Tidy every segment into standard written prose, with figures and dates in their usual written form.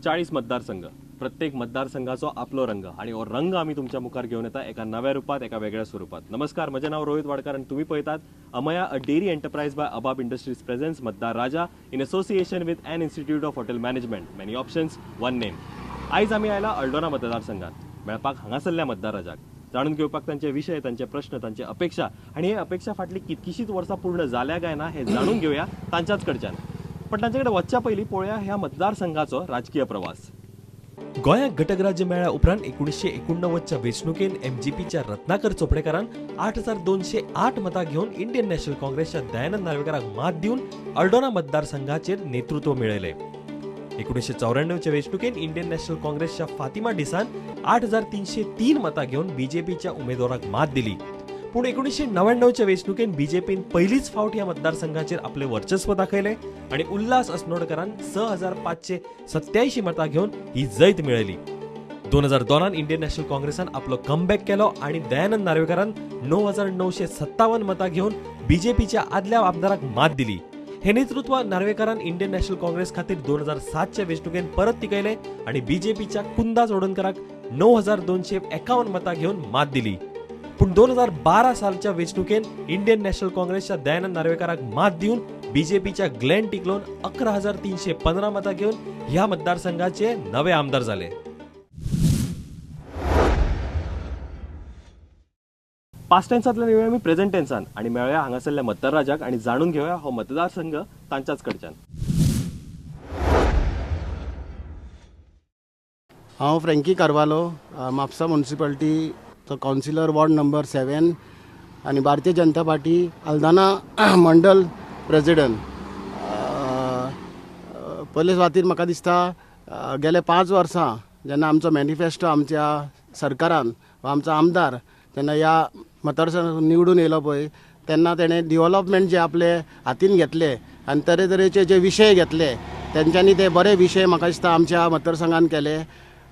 40 मतदारसंघ, प्रत्येक मतदारसंघाचो आपलो रंग आणि हो रंग आम्ही तुमच्या मुखार घेऊन येता एका नव्या रूपात, एका वेगळ्या स्वरूपात. नमस्कार, माझे नाव रोहित वाडकर आणि तुम्ही पळयतात Amaya a dairy enterprise by Abab industries presents Matdar Raja in association with an institute of hotel management. Many options, one name. आयज आम्ही आयला अल्डोना मतदारसंघात मेळपाक हांगासरल्या मतदार राजाक जाणून घेवपाक तांचे विशय, तांचे प्रश्न, तांचे अपेक्षा आणि हे अपेक्षा फाटली कितकीशीच वर्सां पूर्ण जाल्या काय ना हे जाणून घेऊया तांच्याच कडच्यान. पण तांच्याकडे वचच्या पयलीं पळोवया ह्या मतदारसंघाचो राजकीय प्रवास. गोंयाक घटकराज्य मेळ्ळ्या उपरांत 1989च्या वेंचणुकेन एमजीपीच्या रत्नाकर चोपडेकारान 8,208 मतां घेवन इंडियन नॅशनल काँग्रेसच्या दयानंद नार्वेकाराक मात दिवन अल्डोना मतदारसंघाचेर नेतृत्व मेळयले. 1994च्या वेंचणुकेन इंडियन नॅशनल काँग्रेसच्या फातिमा डिसान 8,303 मतां घेवन बीजेपीच्या उमेदवाराक मात दिली. पूण 1999च्या वेंचणुकेन बीजेपीन पहिलीच फावट ह्या मतदारसंघाचेर आपले वर्चस्व दाखयले आणि उल्हास अस्नोडकरान 6,587 मतां घेवन ही जैत मेळयली. 2002 इंडियन नॅशनल काँग्रेसान आपलो कमबॅक केलो आणि दयानंद नार्वेकारान 9,957 मतां घेवन बीजेपीच्या आदल्या आमदाराक मात दिली. हे नेतृत्व नार्वेकारान इंडियन नॅशनल काँग्रेस खातीर 2007च्या वेंचणुकेन परत तिकयले आणि बीजेपीच्या कुंदा चोडणकराक 9,251 मतां घेवन मात दिली. पूण 2012 सालच्या वेंचणुकेन इंडियन नॅशनल काँग्रेसच्या दयानंद नार्वेकाराक मात दिवन बीजेपीच्या ग्लेन टिक्लोन 11,315 मतां घेवन ह्या मतदारसंघाचे नवे आमदार जाले. पास्ट टेन्सांतल्यान येवया आमी प्रेझेंट टेन्सान आणि मेळया हांगासरल्या मतदार राजाक आणि जाणून घेवया हो मतदारसंघ तांच्याच कडच्यान. हांव फ्रँकी कार्वालो, म्हापसा म्युनिसिपालिटीचो कावन्सिलर वॉर्ड नंबर 7 आणि भारतीय जनता पार्टी अल्दाना मंडल प्रेसिडेंट. पयले सुवातेर म्हाका दिसता गेले 5 वर्सां जेन्ना आमचो मॅनिफेस्टो आमच्या सरकारान वा आमचो आमदार जेन्ना ह्या मतदारसंघात निवडून येयलो पळय तेन्ना तेणें डिव्हलपमेंट जे आपले हातीन घेतले आनी तरेतरेचे जे विशय घेतले तेंच्यांनी ते बरे विशय म्हाका दिसता आमच्या मतदारसंघान केले.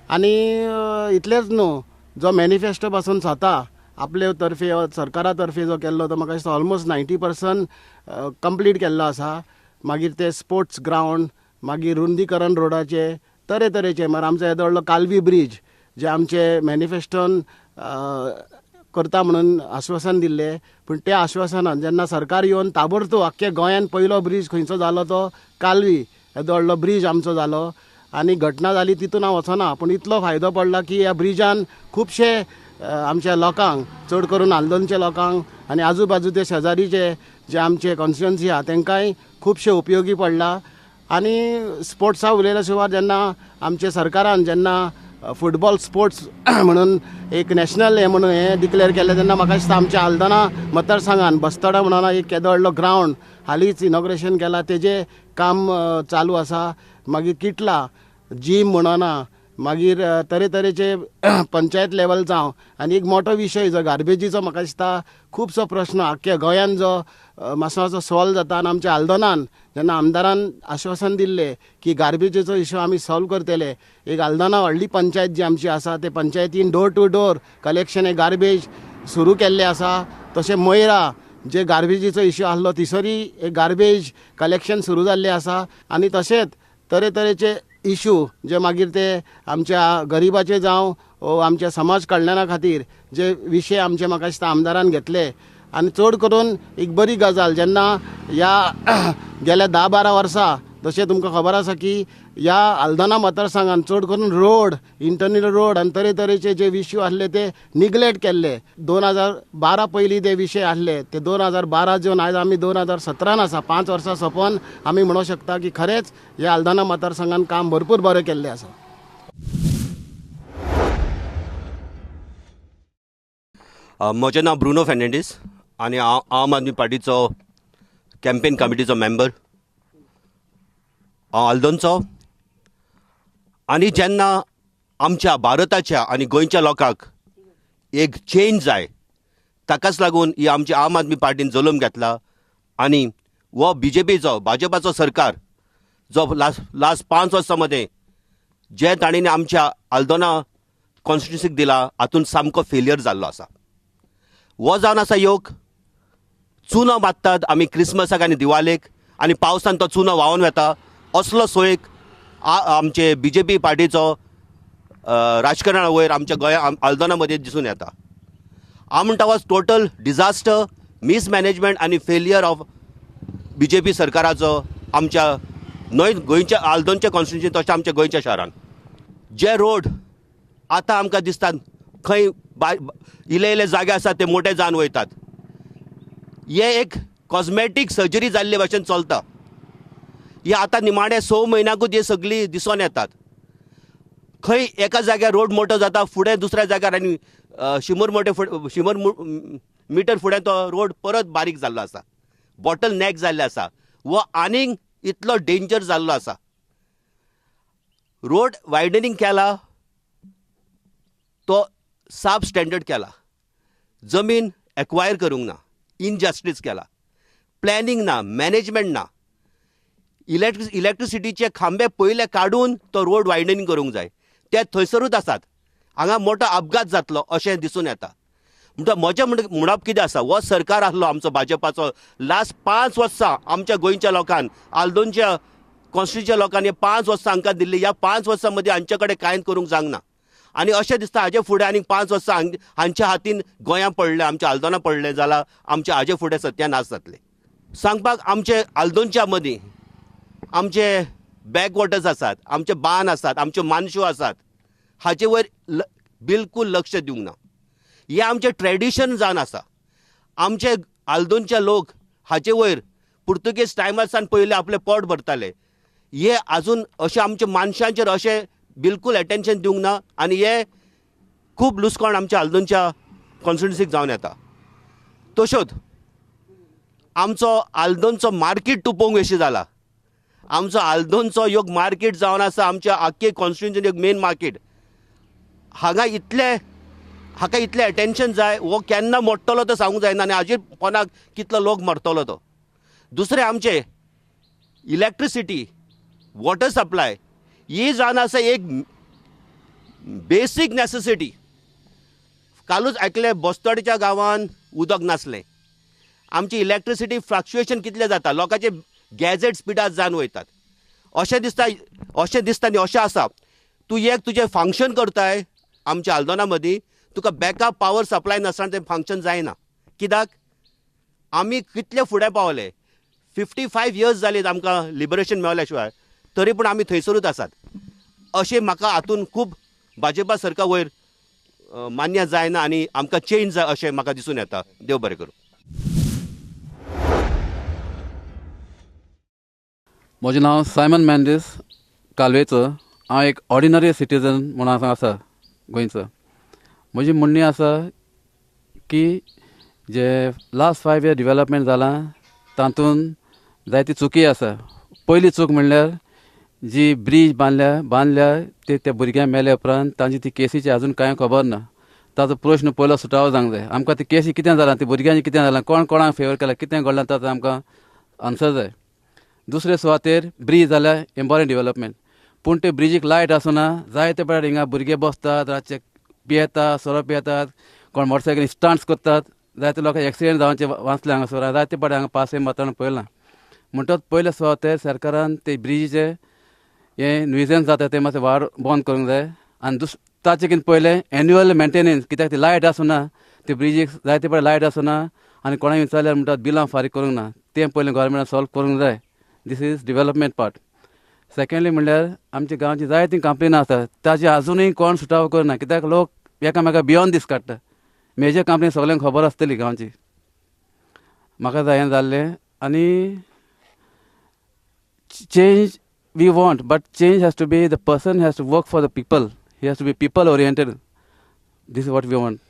आनी इतलेंच न्हू, जो मॅनिफेस्टो पासून स्वता आपले तर्फे सरकारा तर्फे जो केल्लो तो म्हाका दिसता ऑलमोस्ट 90% कंप्लीट केल्लो आसा. मागीर ते स्पोर्ट्स ग्रावंड, मागीर रुंदीकरण रोडाचे तरेतरेचे, मागीर आमचो येदो व्हडलो कालवी ब्रीज जे आमचे मॅनिफेस्टोन करता म्हणून आश्वासन दिल्ले, पूण त्या आश्वासनान जेन्ना सरकार येवन ताबडतोब आख्ख्या गोंयान पयलो ब्रीज खंयचो जालो तो कालवी येदो व्हडलो ब्रीज आमचो जालो. आनी घटना जाली तितून हांव वचना, पूण इतलो फायदो पडला की ह्या ब्रिजान खुबशे आमच्या लोकांक, चड करून आल्दोनच्या लोकांक आनी आजूबाजूचे शेजारीचे जे आमचे कॉन्स्टिट्युएन्सी आहा तेंकांय खुबशे उपयोगी पडला. आनी स्पोर्ट्सा उलयल्या शिवाय जेन्ना आमच्या सरकारान जेन्ना फुटबॉल स्पोर्ट्स म्हणून एक नॅशनल म्हणून डिक्लेअर केलें तेन्ना म्हाका दिसता आमच्या आल्दोना मतदारसंघान बस्तोडा म्हणून एक येदो व्हडलो ग्रावंड हालींच इनॉग्रेशन केला, तेजें काम चालू आसा. मागीर किटला जीम म्हणून मागीर तरेतरेचे पंचायत लेवल जावं आनी एक मोठो विशय जो गार्बेजीचो म्हाका दिसता खुबसो प्रश्न आख्ख्या गोंयान जो मातसो मातसो सॉल्व जाता. आनी आमच्या आल्दोनान जेन्ना आमदारान आश्वासन दिल्लें की गार्बेजीचो इशू आमी सॉल्व करतले, एक आल्दोना व्हडली पंचायत जी आमची आसा ते पंचायतीन डोर टू डोर कलेक्शन हे गार्बेज सुरू केल्लें आसा. तशें मोयरा जे गार्बेजीचो इशू आसलो थिसरी एक गार्बेज कलेक्शन सुरू जाल्लें आसा. आनी तशेंच तरेतरेचे इशू जे मागीर ते आमच्या गरिबाचे जावं वो आमच्या समाज कल्याणा खातीर जे विशय आमचे म्हाका दिसता आमदारान घेतले. आनी चड करून एक बरी गजाल जेन्ना ह्या गेल्या 10-12 वर्सां तशें तुमकां खबर आसा की ह्या आल्दोना मतदारसंघान चड करून रोड, इंटरनल रोड आनी तरेतरेचे जे विशय आसले ते निग्लेक्ट केल्ले. 2012 पयलीं ते विशय आसले ते 2012 जेवन आयज आमी 2017 आसा. 5 वर्सां सोंपोवन आमी म्हणूंक शकता की खरेंच ह्या आल्दोना मतदारसंघान काम भरपूर बरें केल्लें आसा. म्हजें नांव ब्रुनो फेर्नांडीस आनी हांव आम आदमी पार्टीचो कॅम्पेन कमिटीचो मेंबर. हांव आल्दोनचो आनी जेन्ना आमच्या भारताच्या आनी गोंयच्या लोकांक एक चेंज जाय ताकाच लागून ही आमची आम आदमी पार्टीन जल्म घेतला. आनी हो भाजपाचो सरकार जो लास्ट 5 वर्सां मदें जे ताणींनी आमच्या आल्दोना कॉन्स्टिट्युन्सीक दिला हातूंत सामको फेलियर जाल्लो आसा. हो जावन आसा योग चुनो मात्तात आमी क्रिसमसाक आनी दिवाळेक आनी पावसान तो चुनो व्हांवून वता असलो सोयेक आमचे BJP पार्टीचो राजकारणा वयर आमच्या गोंया आल्दोना मध्ये दिसून येता. हांव म्हणटा वॉज टोटल डिझास्टर, मिसमॅनेजमेंट आनी फेलियर ऑफ BJP सरकाराचो आमच्या गोंयच्या आल्दोनच्या कॉन्स्टिट्युन्सीन तशें आमच्या गोंयच्या शारान. जे रोड आतां आमकां दिसता खंय इले जागे आसात ते मोठे जावन वयतात. हे एक कॉस्मॅटीक सर्जरी जाल्ले भशेन चलता. हे आतां निमाणे 6 म्हयन्याकूच हे सगळी दिसून येतात. खंय एका जाग्यार रोड मोठो जाता, फुडें दुसऱ्या जाग्यार आनी 100 मिटर फुडें तो रोड परत बारीक जाल्लो आसा, बॉटल नॅक जाल्ले आसा. वो आनीक इतलो डेंजर जाल्लो आसा. रोड वायडनिंग केला तो साब स्टँडर्ड केला, जमीन एक्वायर करूंक ना, इनजस्टीस केला, प्लॅनिंग ना, मॅनेजमेंट ना. इलेक्ट्रिसिटीचे खांबे पयले काडून तो रोड वायडनिंग करूंक जाय, ते थंयसरूच आसात. हांगा मोठो अपघात जातलो अशें दिसून येता. म्हणटा म्हजें म्हणप कितें आसा, हो सरकार आसलो आमचो भाजपाचो लास्ट 5 वर्सां आमच्या गोंयच्या लोकांक, आल्दोनच्या कॉन्स्टिट्युन्सीच्या लोकांनी 5 वर्सां हांकां दिल्ली. ह्या 5 वर्सां मदीं हांचे कडेन कांय करूंक जावंक ना. आनी अशें दिसता हाजे फुडें आनीक 5 वर्सां हांच्या हातीन गोंयां पडलें, आमच्या आल्दोना पडलें जाल्यार आमचे हाजे फुडें सत्यानाश जातले. सांगपाक आमचे आल्दोनच्या मदीं आमचे बॅकवॉटर्स आसात, आमचे बांद आसात, आमच्यो मानश्यो आसात, हाचे वयर बिलकूल लक्ष दिवंक ना. हे आमचें ट्रेडिशन जावन आसा. आमचे आल्दोनचे लोक हाचे वयर पुर्तुगेज टायमार सावन पयले आपलें पोट भरताले. हे आजून अशें आमच्या मनशांचेर अशें बिलकूल अटेन्शन दिवंक ना. आनी हे खूब लुसकाण आमच्या आल्दोनच्या कॉन्स्टिट्युन्सीक जावन येता. तश्योच आमचो आल्दोनचो मार्केट तुपोवंक अशी जाला. आमचो आल्दोनचो योग मार्केट जावन आसा, आमच्या आख्खे कॉन्स्टिट्युन्सीन एक मेन मार्केट. हाका इतलें अटेन्शन जाय. हो केन्ना मोडटलो तो सांगूंक जायना आनी हाजेर कोणाक कितलो लोक मरतलो तो. दुसरें आमचें इलेक्ट्रिसिटी, वॉटर सप्लाय ही जावन आसा एक बेसीक नेसेसिटी. कालूच आयकलें बस्तोडच्या गांवांत उदक नासलें. आमची इलेक्ट्रिसिटी फ्लक्च्युएशन कितलें जाता, लोकांचे गॅजेट स्पिडार जावन वयतात. अशें दिसता न्ही, अशें आसा तूं एक तुजें फंक्शन करताय आमच्या आल्दोना मदीं, तुका बॅकअप पावर सप्लाय नासतना तें फंक्शन जायना. कित्याक आमी कितले फुडें पावले. 55 इयर्स जालीं आमकां लिबरेशन मेळल्या शिवाय, तरी पूण आमी थंयसरूच आसात. अशें म्हाका हातून खूब भाजपा सरकार वयर मान्य जायना आनी आमकां चेंज जाय अशें म्हाका दिसून येता. देव बरें करूं. म्हजें नांव सायमन मेंडीस कालवेचो. हांव एक ऑर्डिनरी सिटीजन म्हणून आसा गोंयचो. म्हजी म्हणणी आसा की जे लास्ट 5 इयर डेव्हलपमेंट जालां तातूंत जायती चुकी आसा. पयली चूक म्हणल्यार जी ब्रीज बांदल्या ते भुरग्यांक मेल्या उपरांत तांची ती केसीची आजून कांय खबर ना. ताचो प्रश्न पयलो सुटावो जावंक जाय. आमकां ती केसी कितें जालां, ती भुरग्यांची कितें जालां, कोणाक फेवर केला, कितें घडलां ताचो आमकां आन्सर जाय. दुसरे सुवातेर ब्रीज जाल्यार इम्पॉर्टंट डेव्हलपमेंट, पूण ते ब्रिजीक लायट आसना. जायते पळय हिंगा भुरगे बसतात, रातचे पियेतात, सोरो पियेतात, कोण मोटरसायकलीन स्टंट्स करतात. जायते लोक एक्सिडेंट जावचे वाचले हांगासर. जायते पळय हांगा पासय मारतना पळयलां. म्हणटच पयले सुवातेर सरकारान ते ब्रिजीचे हे न्युइजन्स जाता ते मातशें वाड बंद करूंक जाय. आनी ताचे कितें पयलें एन्युअल मेंटेनन्स, कित्याक ती लायट आसना, ते ब्रिजीक जायते पळय लायट आसना आनी कोणाक विचारल्यार म्हणटात बिलां फारीक करूंक ना. तें पयलें गोवोरमेंटान सॉल्व करूंक जाय. This is development part. Secondly म्हणल्यार आमच्या गांवची जायतीं कंपनी आसात, ताजी आजुनूय कोण सुटावो करना. कित्याक लोक एकामेका बियोन दीस काडटा. मेजर कंपनी सगळ्यांक खबर आसतली गांवची. म्हाका जाय हें जाल्लें. आनी change we want, but change has to be, the person has to work for the people. He has to be people oriented. This is what we want.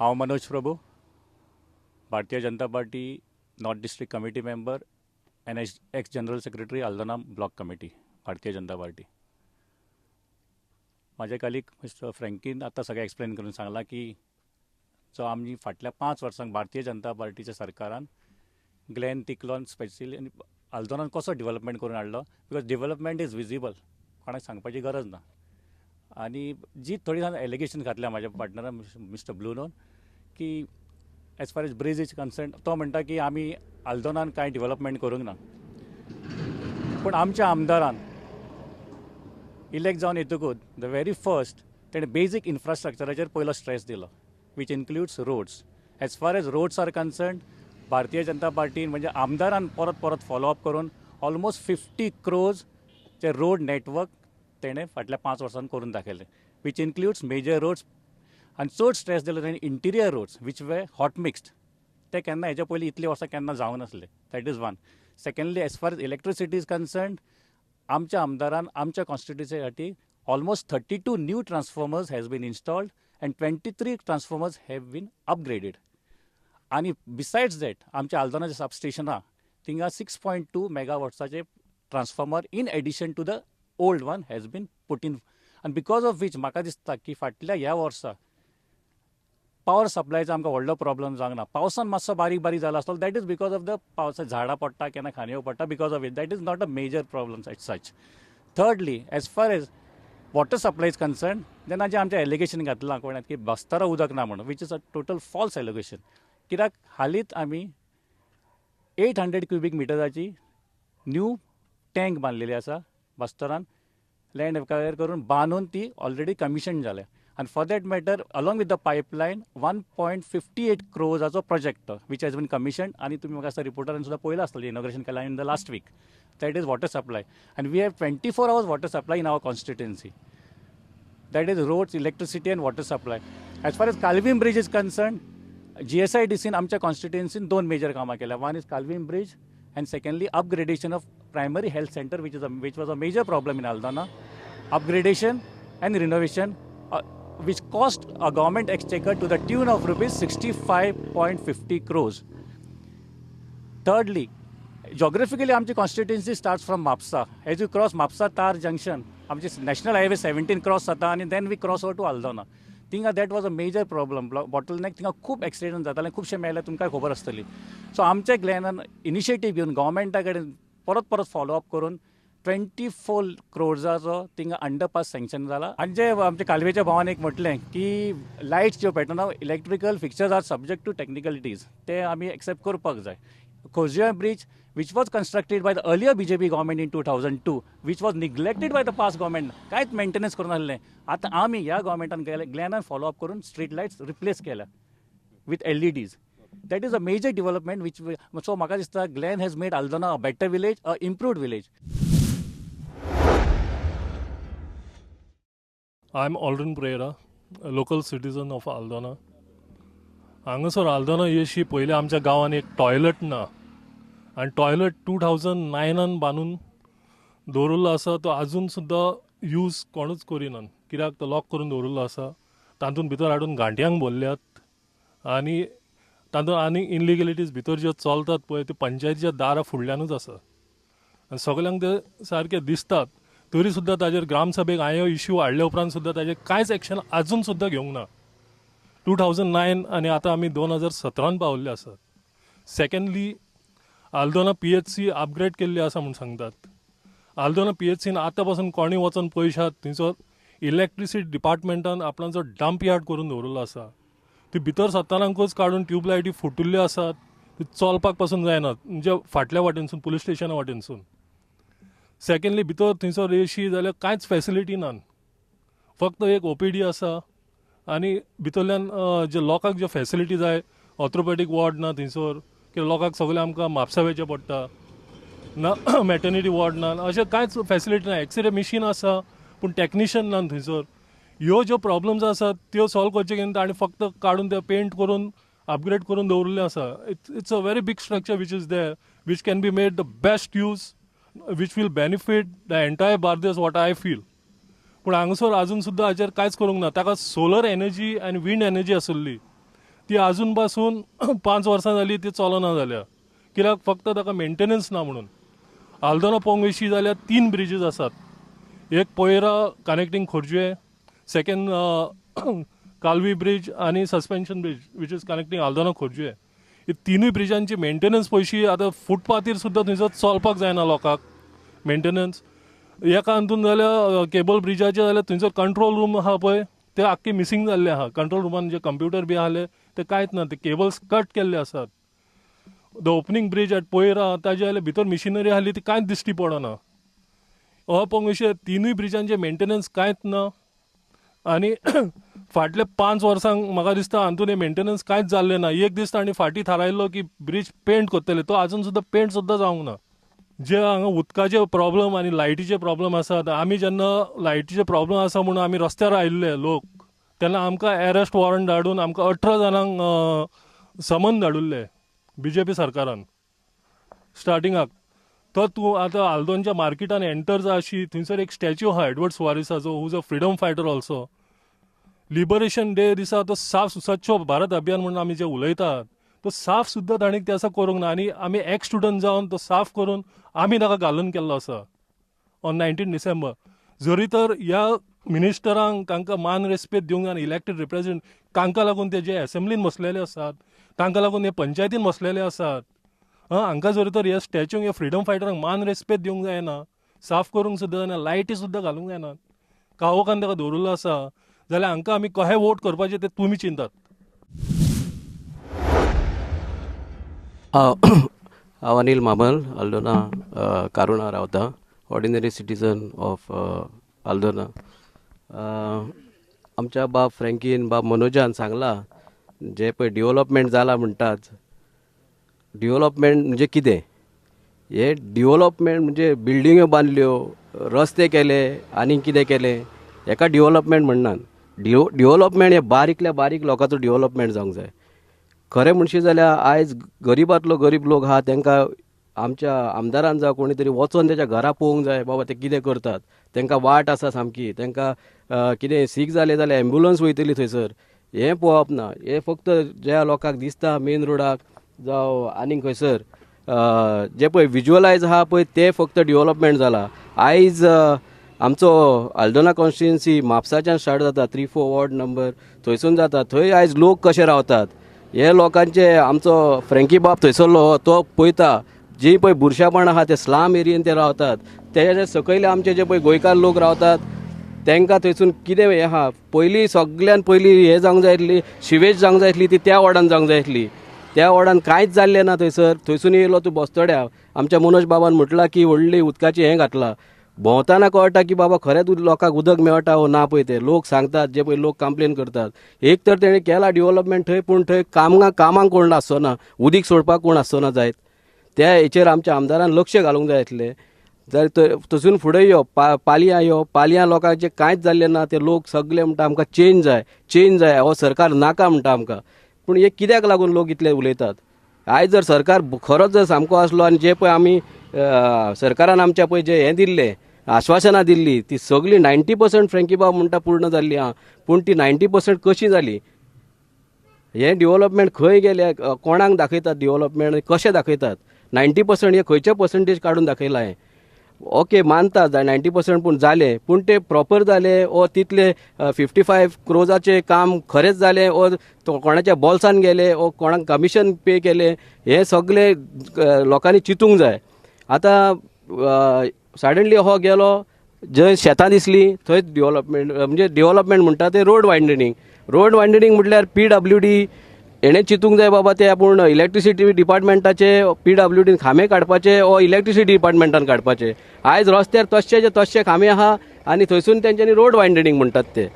हांव Manoj Prabhu, Bharatiya Janata party north district committee member and ex general secretary Aldona block committee, Bharatiya Janata party. म्हाजे colleague mister फ्रँकीन आतां सगळें explain करून सांगलां की जो आमी फाटल्या 5 वर्सांक भारतीय जनता पार्टीच्या सरकारान ग्लेन तिकलॉन स्पेशली आनी आल्दोनान कसो डेव्हलपमेंट करून हाडलो. बिकॉज डेव्हलपमेंट इज विजिबल, कोणाक सांगपाची गरज ना. आनी जी थोडी जाण एलिगेशन घातल्या म्हाज्या पार्टनरान मिस्टर ब्लुनोन की age far age bridge is concern तो म्हणटा की आमी आल्दोनान कांय डेव्हलपमेंट करूंक ना पूण आमच्या आमदारान इलेक्ट जावन येतकूच द व्हेरी फर्स्ट तेणें बेजीक इन्फ्रास्ट्रक्चराचेर पयलो स्ट्रेस दिलो which includes roads as far as roads are concern Bharatiya Janata पार्टीन म्हणजे आमदारान परत परत फॉलोअप करून ऑलमोस्ट 50 crores चे रोड नेटवर्क तेणें फाटल्या 5 वर्सांत करून दाखयलें वीच इन्क्लूड्स मेजर रोड्स आनी चड स्ट्रेस दिलो तेणें interior roads which were hot mixed ते केन्ना हेच्या पयलीं इतली वर्सां केन्ना जावं नासले that is one secondly as far as electricity is concern आमच्या आमदारान आमच्या कॉन्स्टिट्युन्सी खातीर almost 32 new transformers has been installed and 23 transformers have been upgraded आणि बिसायड्स दॅट आमच्या आल्दोना सबस्टेशन आहा थिंगा 6.2 megawattsचे transformer in addition to the old one has been put in आनी बिकॉज ऑफ वीच म्हाका दिसता की फाटल्या ह्या वर्सा पावर सप्लायचा आमकां व्हडलो प्रॉब्लम जावंक ना पावसान मातसो बारीक बारीक जाला आसतलो that is because of the पावसा झाडां पडटा केन्ना खांदयो पडटा because of it that is not a major problem at such thirdly as far as water supply is concern जेन्ना जे आमचें एलिगेशन घातलां कोणाक की बस्तारा उदक ना म्हणून which is a total false allegation कित्याक हालींच आमी 800 cubic मिटराची न्यू टँक बांदलेली आसा बस्तारान लँड एक्वायर करून बांदून ती ऑलरेडी कमिशन जाल्या and for that matter along with the pipeline 1.58 crores project which has been commissioned आणि तुम्ही म्हाका असं रिपोर्टरान सुद्धा पळयला आसतलें इनॉग्रेशन केला in the last week that is water supply and we have 24 hours water supply in our constituency that is roads electricity and water supply as far as Calvin bridge is concerned GSIDC आमच्या कॉन्स्टिट्युएन्सीन दोन major कामां केल्या one is Calvim bridge and secondly upgradation of primary health centre which was a major problem in Aldana upgradation and renovation which cost a government exchequer to the tune of rupees 65.50 crores. Thirdly, geographically आमची constituency starts from Mapsa. As you cross Mapsa Tar Junction, आमची national highway 17 cross जाता and then we cross over to Aldana. थिंगा that was a major problem. Bottleneck थिंगा खूप accident जाताले खुबशे मेले तुमकां खबर आसतली. सो आमच्या ग्लॅनान इनिशिएटीव घेवन गव्हर्मेंटा कडेन परत परत फॉलोअप करून 24 crores थिंगा अंडरपास सँक्शन जाला आणि जे आमच्या कालवेच्या भावान एक म्हटलें की लायट्स ज्यो पेटना electrical fixtures are subject to technicalities ते आमी एक्सेप्ट करपाक जाय खोजिया bridge which was constructed by the earlier BJP government in 2002 which was neglected by the past government कांयच मेंटेनन्स करून आसलें आतां आमी ह्या गव्हर्मेंटान ग्लॅनान फॉलोअप करून स्ट्रीट लायट्स रिप्लेस केल्या with LEDs that is a major development which so म्हाका दिसता Glen has made Aldana a better village, a improved village. I am Aldrin Pereira, a local citizen of Aldana. हांगासर Aldana Yeshi पयलीं आमच्या गांवांत एक toilet ना आनी टॉयलेट 2009 बांदून दवरिल्लो आसा तो आजून सुद्दां यूज कोणूच करिनात कित्याक तो लॉक करून दवरिल्लो आसा तातूंत भितर हाडून गांठयांक भरल्यात आनी तातूंत आनी इनलिगलिटीज भितर ज्यो चलतात पळय त्यो पंचायतीच्या दारा फुडल्यानूच आसा आनी सगल्यांक ते सारके दिसतात तरी सुद्दां ताजेर ग्रामसभेक हांवें इश्यू हाडले उपरांत सुद्दां ताजेर कांयच एक्शन आजून सुद्दां घेवंक ना 2009 आनी आतां आमी 2017 पावल्ले आसात सेकंडली आल्दोना PHC अपग्रेड केल्ली आसा म्हूण सांगतात आल्दोना PHCन आतां पासून कोणीय वचून पळयशात थंयसर इलेक्ट्रिसिटी डिपार्टमेंटान आपणाचो डंप यार्ड करून दवरिल्लो आसा ती भितर सत्तरांकूच काडून ट्यूबलायटी फुटिल्ल्यो आसात ती चलपाक पासून जायनात म्हणजे फाटल्या वाटेनसून पुलीस स्टेशना वाटेनसून सेकंडली भितर थंयसर येशी जाल्यार कांयच फॅसिलिटी नात फक्त एक OPD आसा आनी भितरल्यान जे लोकांक ज्यो फॅसिलिटी जाय ऑर्थोपॅडीक वॉर्ड ना थंयसर कित्याक लोकांक सगळें आमकां म्हापसा वयचें पडटा ना मॅटर्निटी वॉर्ड ना अशें कांयच फॅसिलिटी ना एक्सरे मशीन आसा पूण टॅक्निशियन ना थंयसर ह्यो ज्यो प्रॉब्लम्स आसात त्यो सॉल्व करचे घेवन ताणें फक्त काडून ते पेंट करून अपग्रेड करून दवरिल्लें आसा it's a very big structure which is there which can be made the best use which will benefit the entire Bardez what I feel पूण हांगासर आजून सुद्दां हाचेर कांयच करूंक ना ताका सोलर एनर्जी आनी विंड एनर्जी आसली ती आजून पासून 5 वर्सां जालीं ती चलना जाल्या कित्याक फक्त ताका मेंटेनन्स ना म्हणून आल्दोना पळोवंक वयशी जाल्यार 3 ब्रिजीस आसात एक पयरा connecting Khorjuve second Calvim bridge आनी suspension bridge which is connecting Aldona Khorjuve ही तिनूय ब्रिजांची मेंटेनन्स पयशी आतां फुटपाथीर सुद्दां थंयसर चलपाक जायना लोकांक मेंटेनन्स एका हातून जाल्यार केबल ब्रिजाचेर जाल्यार थंयसर कंट्रोल रूम आहा पळय ते आख्खे मिसींग जाल्ले आहा. कंट्रोल रुमान जे कंप्युटर बी आहले ते कांयच ना, ते केबल्स कट केल्ले आसात. द ओपनिंग ब्रिज एट पोयरा ताजे जाल्यार भितर मिशिनरी आहली ती कांयच दिश्टी पडना. अपंग अशे तिनूय ब्रिजांचे मेंटेनन्स कांयच ना. आनी फाटले 5 वर्सांक म्हाका दिसता हातून हे मेंटेनन्स कांयच जाल्ले ना. एक दीस तांणी फाटीं थारायल्लो की ब्रिज पेंट करतले, तो आजून सुद्दां पेंट सुद्दां जावंक ना. जे हांगा उदकाचे प्रॉब्लम आनी लायटीचे प्रॉब्लम आसात, आमी जेन्ना लायटीचे प्रॉब्लम आसा म्हणून आमी रस्त्यार आयिल्ले लोक, तेन्ना आमकां अरेस्ट वॉरंट धाडून आमकां 18 जाणांक समन धाडिल्ले BJP सरकारान स्टार्टिंगाक. तो तूं आतां आल्दोनच्या मार्केटान एंटर जा अशी, थंयसर एक स्टॅच्यू आहा एडवर्ड सुवारिसाचो, whose a freedom fighter also. Liberation day दिसा तो साफ स्वच्छ भारत अभियान म्हणून आमी जे उलयतात, तो साफ सुद्दां ताणीं ते आसा करूंक ना. आनी आमी एक्स स्टुडंट जावन तो साफ करून आमी ताका घालून केल्लो आसा ऑन 19 डिसेंबर. जरी तर ह्या मिनिस्टरांक तांकां मान रेस्पेद दिवंक जाय, इलेक्टेड रिप्रेझेंट तांकां लागून ते जे असेंब्लीन बसलेले आसात, तांकां लागून हे पंचायतीन बसलेले आसात, हांकां जरी तर ह्या स्टॅच्यूक ह्या फ्रिडम फायटरांक मान रेस्पेद दिवंक जायना, साफ करूंक सुद्दां जायना, लायटी सुद्दां घालूंक जायना, कावोकान ताका दवरिल्लो आसा, जाल्यार हांकां आमी कशें वोट करपाचें तें तुमी चिंतात. हांव अनिल मामल, आल्दोना कारुणा रावता, ऑर्डिनरी सिटीजन ऑफ आल्दोना. आमच्या बाब फ्रँकीन, बाब मनोजान सांगलां जे पळय डेव्हलपमेंट जाला म्हणटात, डेव्हलपमेंट म्हणजे कितें? हे डेव्हलपमेंट म्हणजे बिल्डिंग्यो बांदल्यो, रस्ते केले आनी कितें केलें, हेका डेव्हलपमेंट म्हणनात. डेव्हलपमेंट हे बारीकल्या बारीक लोकांचो डेव्हलपमेंट जावंक जाय. खरें म्हणशी जाल्यार आयज गरीबांतलो गरीब लोक आहा तांकां आमच्या आमदारान जावं कोणी तरी वचोन तेच्या घरा पळोवंक जाय, बाबा ते कितें करतात, तांकां वाट आसा सामकी, तांकां कितें सीक जालें जाल्यार एम्ब्युलन्स वयतली थंयसर, हें पळोवप ना. हें फक्त ज्या लोकांक दिसता मेन रोडाक जावं आनीक खंयसर जे पळय विज्युअलायज आहा पळय ते फक्त डेव्हलपमेंट जाला. आयज आमचो आल्दोना कॉन्स्टिट्युएन्सी म्हापसाच्यान स्टार्ट जाता, 3-4 वॉर्ड नंबर थंयसून जाता. थंय आयज लोक कशे रावतात हे लोकांचे आमचो फ्रँकी बाब थंयसरलो तो पळयता. जी पळय बुरशापण आहा ते स्लाम एरियेन ते रावतात, तेच्या सकयले आमचे जे पळय गोंयकार लोक रावतात तांकां थंयसून कितें हें आहा. पयलीं सगळ्यान पयलीं हें जावंक जाय आसली, शिवेज जावंक जाय आसली ती त्या वॉर्डान जावंक जाय आसली. त्या वॉर्डान कांयच जाल्लें ना. थंयसून येयलो तूं बस्तोड्या, आमच्या मनोज बाबान म्हटलां की व्हडली उदकाची हें घातलां. भोंवताना कळटा की बाबा खरेंच लोकांक उदक मेळटा वो ना पळय ते लोक सांगतात, जे पळय लोक कंप्लेन करतात. एक तर तेणें केला डेव्हलपमेंट थंय, पूण थंय कामांक कोण आसचो ना, उदीक सोडपाक कोण आसचो ना जायत. त्या हेचेर आमच्या आमदारान लक्ष घालूंक जाय आसलें. जाल्यार थंयसून फुडें यो पालयां यो, पालयां लोकांचें कांयच जाल्लें ना. ते लोक सगळे म्हणटा आमकां चेंज जाय हो सरकार नाका म्हणटा आमकां. पूण हे कित्याक लागून लोक इतले उलयतात? आयज जर सरकार खरोच जर सामको आसलो आनी जे पळय आमी सरकारान आमच्या पळय जे हें दिल्लें आश्वासनां दिल्लीं ती सगळीं 90% फ्रँकी बाब म्हणटा पूर्ण जाल्ली आहा. पूण ती 90% कशी जाली? हें डेव्हलपमेंट खंय गेलें, कोणाक दाखयतात डेव्हलपमेंट, कशें दाखयतात? 90% हे खंयचे पर्संटेज काडून दाखयला हें? ओके मानता 90%, पूण जालें, पूण ते प्रॉपर जालें ओ तितले 55 क्रोजाचें काम खरेंच जालें ओ कोणाच्या बॉल्सान गेलें ओ कोणाक कमिशन पे केलें, हें सगळें लोकांनी चिंतूंक जाय. आतां सडनली हो गेलो जंय शेतां दिसलीं थंय डेव्हलपमेंट म्हणटा ते रोड वायडनींग म्हटल्यार PWD हेणें चिंतूंक जाय बाबा ते आपूण इलेक्ट्रिसिटी डिपार्टमेंटाचे PWDन खांबे काडपाचे ओ इलेक्ट्रिसिटी डिपार्टमेंटान काडपाचे. आयज रस्त्यार तशचे खांबे आहा आनी थंयसून तेंच्यांनी रोड वायडनींग म्हणटात ते.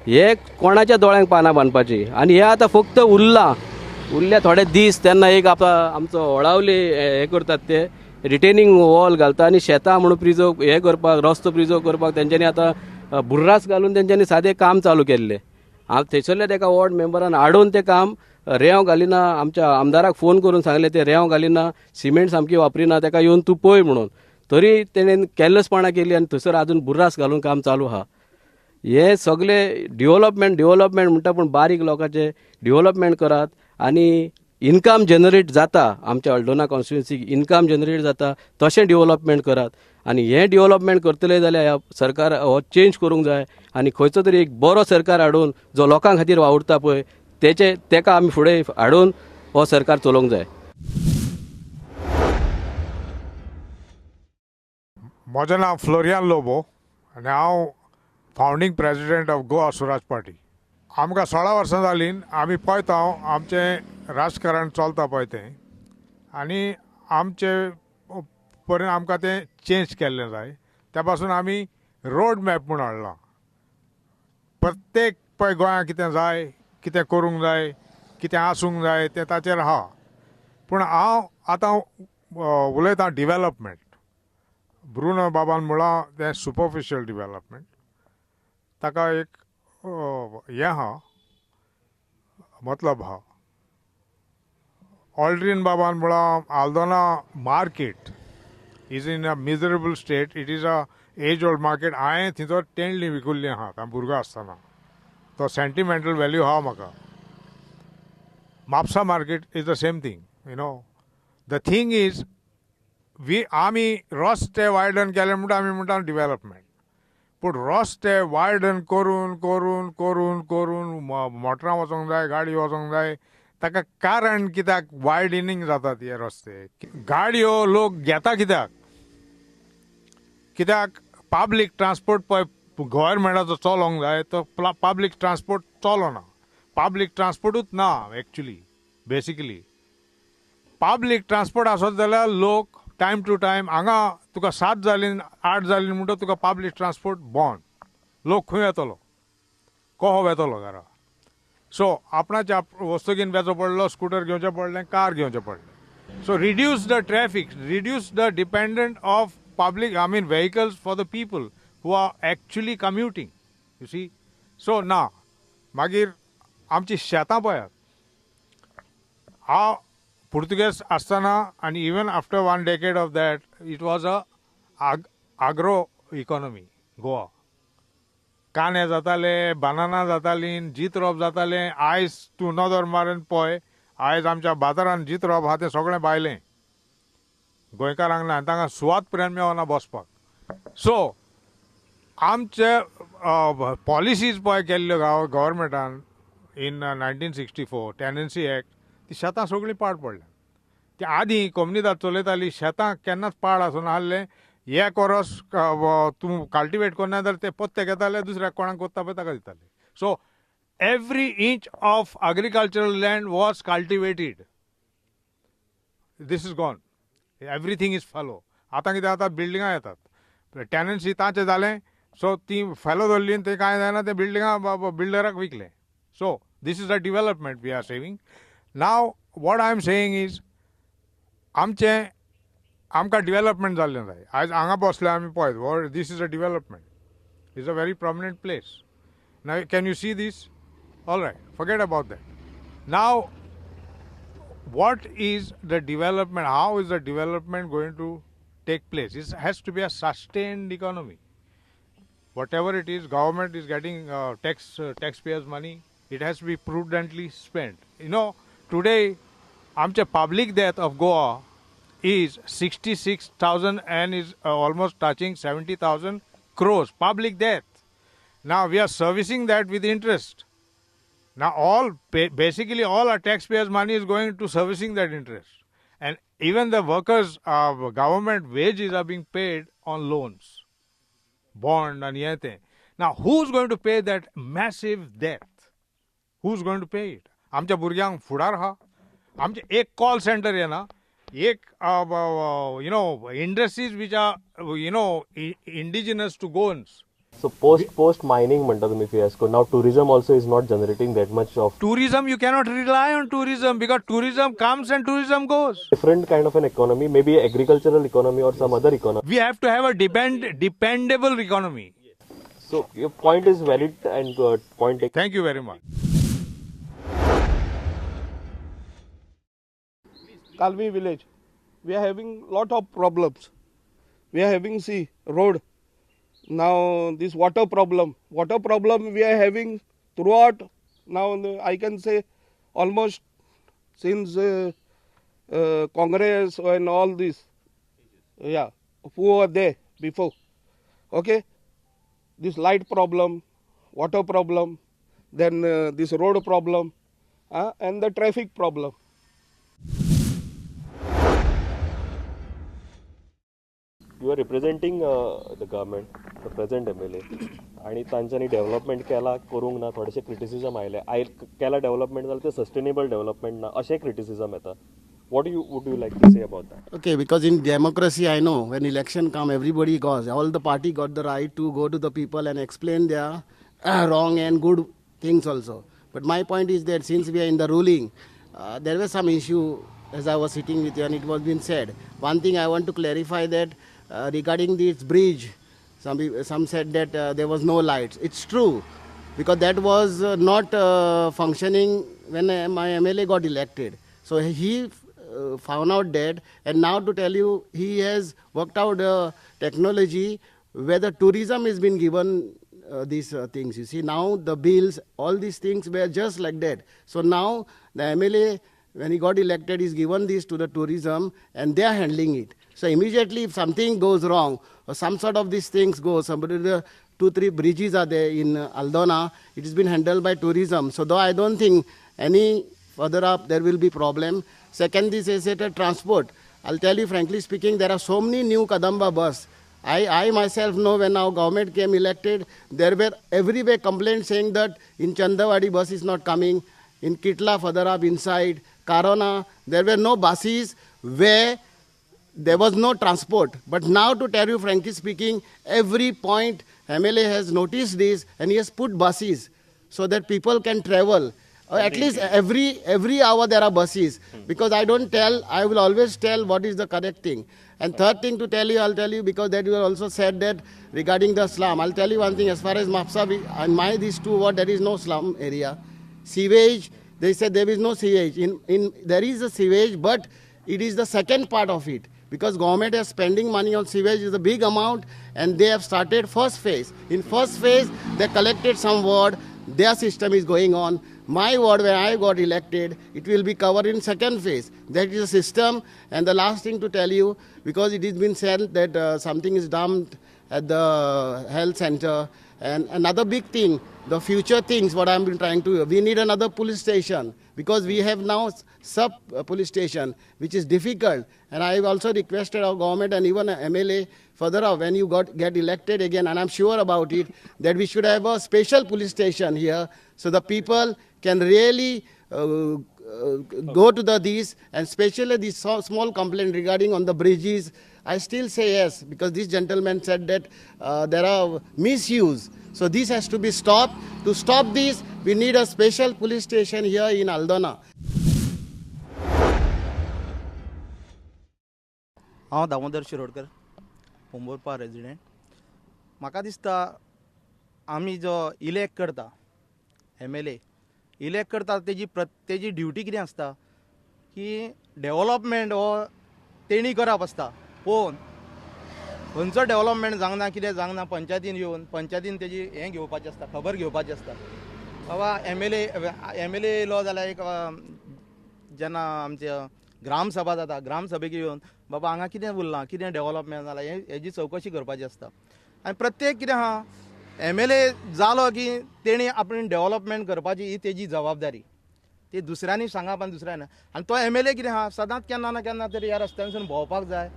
हे कोणाच्या दोळ्यांक पानां बांदपाची? आनी हे आतां फक्त उरल्या थोडे दीस तेन्ना एक आमचो व्हळावले हे करतात ते रिटेनिंग वॉल घालता आनी शेतां म्हणून प्रिजर्व हे करपाक, रस्तो प्रिजर्व करपाक तेंच्यांनी आतां बुर्रास घालून तेंच्यांनी सादें काम चालू केल्लें. हांव थंयसरल्या तेका वॉर्ड मेंबरान हाडून तें काम रेंव घालिना, आमच्या आमदाराक फोन करून सांगलें ते रेंव घालिना, सिमेंट सामकी वापरिना, तेका येवन तूं पळय म्हणून. तरी तेणें केर्लसपणां केली आनी थंयसर आजून बुर्रास घालून काम चालू आहा. हे सगळे डेव्हलपमेंट म्हणटा पूण बारीक लोकांचे डेव्हलपमेंट करात आनी इनकम जनरेट जाता. आमच्या आल्दोना कॉन्स्टिट्युएन्सीक इनकम जनरेट जाता तशें डेव्हलपमेंट करात. आनी हें डेव्हलपमेंट करतले जाल्यार ह्या सरकार हो चेंज करूंक जाय आनी खंयचो तरी एक बरो सरकार हाडून जो लोकां खातीर वावुरता पळय तेका आमी फुडें हाडून हो सरकार चलोवंक जाय. म्हजें नांव फ्लोरियान लोबो आनी हांव founding president of Goa Swaraj party. आमकां 16 वर्सां जालीं आमी पळयता आमचें राजकारण चलता पळय तें आनी आमचे पर्यंत आमकां तें चेंज केल्लें जाय त्या पासून आमी रोड मॅप म्हूण हाडला प्रत्येक पळय गोंयांत कितें जाय कितें करूंक जाय कितें आसूंक जाय तें ताचेर आहा पूण हांव आतां उलयतां डिवेलपमेंट ब्रुनो बाबान म्हळां तें सुपरफिशियल डिवेलपमेंट ताका एक हें आहा मतलब आहा ऑल्ड्रीन बाबान म्हळां Aldona market is in a miserable state it is a age old market हांवें थंयसर तेंडली विकुल्ली आहा हांव भुरगो आसतना तो सेंटिमेंटल वॅल्यू आहा म्हाका Mapusa market is the same thing you know the thing is आमी रस्ते वायडन केले म्हणटा आमी म्हणटा डिवेलपमेंट पूण रस्ते वायडन करून करून करून करून मोटरां वचोंक जाय गाडी वचोंक जाय ताका कारण कित्याक वायडनिंग जातात हे रस्ते गाडयो लोक घेता कित्याक पब्लीक ट्रान्सपोर्ट पळय गव्हर्मेंटाचो चलोंक जाय तो पब्लीक ट्रान्सपोर्ट चलना पब्लीक ट्रान्सपोर्टूच ना एक्चुली बेसिकली पब्लीक ट्रान्सपोर्ट आसत जाल्यार लोक टायम टू टायम हांगा तुका 7 जालीं 8 जालीं म्हणटच तुका पब्लीक ट्रान्सपोर्ट बंद लोक खंय येतलो कहो येतलो घरा सो आपणाच्या वस्तू घेवन वेचो पडलो स्कूटर घेवचें पडलें कार घेवचें पडलें so reduce the traffic reduce the dependent of public I mean vehicles for the people who are actually commuting you see so ना मागीर आमची शेतां पळयात हांव पुर्तुगेज आसतना आनी even after 1 decade of that it was a agro economy Goa कांदे जाताले बनाना जातालीं जीत रोप जातालें आयज तूं नदर मारून पळय आयज आमच्या बाजारांत जीत रोप आहा तें सगळें भायलें गोंयकारांक ना तांकां सुवात पर्यंत मेळना बसपाक सो आमचे पॉलिसीज पळय केल्ल्यो गव्हर्मेंटान इन 1964 टेनन्सी एक्ट ती शेतां सगळीं पाड पडल्या ती आदीं कोमनीदाद चलयतालीं शेतां केन्नाच पाड आसून आहलें एक वरस तूं कल्टिवेट करना जाल्यार ते पत्ते घेताले दुसऱ्याक कोणाक कोत्ता पळय ताका दिताले so every inch of agricultural land was cultivated this is gone everything is fallow आतां कितें जाता बिल्डिंगां येतात टेनन्सी तांचें जालें सो ती फेलो धरली ते कांय जायना ते बिल्डिंगां बिल्डराक विकले so this is a development we are saving now what I am saying is आमकां डिवेलपमेंट जाल्लें जाय आयज हांगा बसले आमी पळय this is a development is a very prominent place now can you see this all right forget about that now what is the development, how is the development going to take place? It has to be a sustained economy. Whatever it is, government is getting taxpayers' money, it has to be prudently spent. You know, today, amche public debt of Goa is 66,000 and is almost touching 70,000 crores. Public debt. Now, we are servicing that with interest. Now, basically all our taxpayers' money is going to servicing that interest. And even the workers' government wages are being paid on loans, bond and anything. Now, who's going to pay that massive debt? Who's going to pay it? आमच्या भुरग्यांक फुडार आहा आमचे एक call centre येना एक industries which are indigenous to Goans So post mining म्हणटा तुम्ही fiasco. Now tourism also is not generating that much of tourism. You cannot rely on tourism because tourism comes and tourism goes. different kind of an economy, maybe agricultural economy or some other economy. We have to have a dependable economy. So your point is valid and point taken. Thank you very much. Kalvi village, we are having lot of problems. We are having road. Now this water problem we are having throughout. Now I can say almost since Congress and all this, who were there before. Okay, this light problem, water problem, then this road problem, and the traffic problem. You are representing the government the present MLA आणि तांच्यांनी development केला करूंक ना थोडेशे criticism आयले केला development जाल्यार ते सस्टेनेबल डेव्हलपमेंट ना अशें क्रिटिसिजम येता. What would you like to say about that? Okay, because in democracy, I know when election come, everybody goes. All the party got the right to go to the people and explain their wrong and good things also. But my point is that since we are in the ruling, there was some issue as I was sitting with you and it was been said. One thing I want to clarify that regarding this bridge, some said that there was no lights. It's true because that was not functioning when my MLA got elected. So he found out that, and now to tell you, he has worked out technology where the tourism has been given these things. You see, now the bills, all these things were just like that. So now the MLA, when he got elected, he's given this to the tourism and they are handling it. So immediately if something goes wrong or some sort of these things go, somebody, the 2-3 bridges are there in Aldona, it has been handled by tourism. So though I don't think any further up there will be problem. Second, this asset transport. I'll tell you frankly speaking, there are so many new Kadamba bus. I myself know when our government came elected, there were everywhere complaints saying that in Chandawadi bus is not coming, in Kitla further up inside, Karona, there were no buses where there was no transport. But now to tell you frankly speaking, every point MLA has noticed this and he has put buses so that people can travel. At least every hour there are buses, because I don't tell, I will always tell what is the correct thing. And third thing to tell you, I'll tell you, because that you also said that regarding the slum. I'll tell you one thing, as far as Mapsa and my these two ward, there is no slum area. Sewage, they said there is no sewage. There is a sewage, but it is the second part of it. Because government is spending money on sewage is a big amount, and they have started first phase. In first phase, they collected some ward, their system is going on. My ward, when I got elected, it will be covered in second phase. That is a system. And the last thing to tell you, because it has been said that something is dumped at the health center. And another big thing, the future things, what I've been trying to, we need another police station, because we have now sub police station, which is difficult. And I have also requested our government and even MLA further up, when you get elected again, and I'm sure about it, that we should have a special police station here, so the people can really go to these, and especially these small complaint regarding on the bridges. I still say yes, because this gentleman said that there are misuse. So this has to be stopped. To stop this, we need a special police station here in Aldona. हांव Damodar Shirodkar, पोंबोरपा resident. म्हाका दिसता आमी जो elect करता MLA elect करता तेजी duty कितें आसता की डेव्हलपमेंट हो तेणी करप आसता. पळोवन खंयचो डेव्हलपमेंट जावंक ना, कितें जावंक ना, पंचायतीन येवन पंचायतीन तेजी हें घेवपाचें आसता, खबर घेवपाची आसता. बाबा MLA येयलो जाल्यार एक जेन्ना आमचे ग्रामसभा जाता, ग्रामसभेक येवन बाबा हांगा कितें उरलां, कितें डेव्हलपमेंट जालां, हेजी चवकशी करपाची आसता. आनी प्रत्येक कितें आहा MLA जालो की तेणी आपण डेव्हलपमेंट करपाची ही तेजी जबाबदारी. ती दुसऱ्यांनी सांगप आनी दुसऱ्यांनी. आनी तो MLA कितें आहा सदांच केन्ना ना केन्ना तरी ह्या रस्त्यांसून भोंवपाक जाय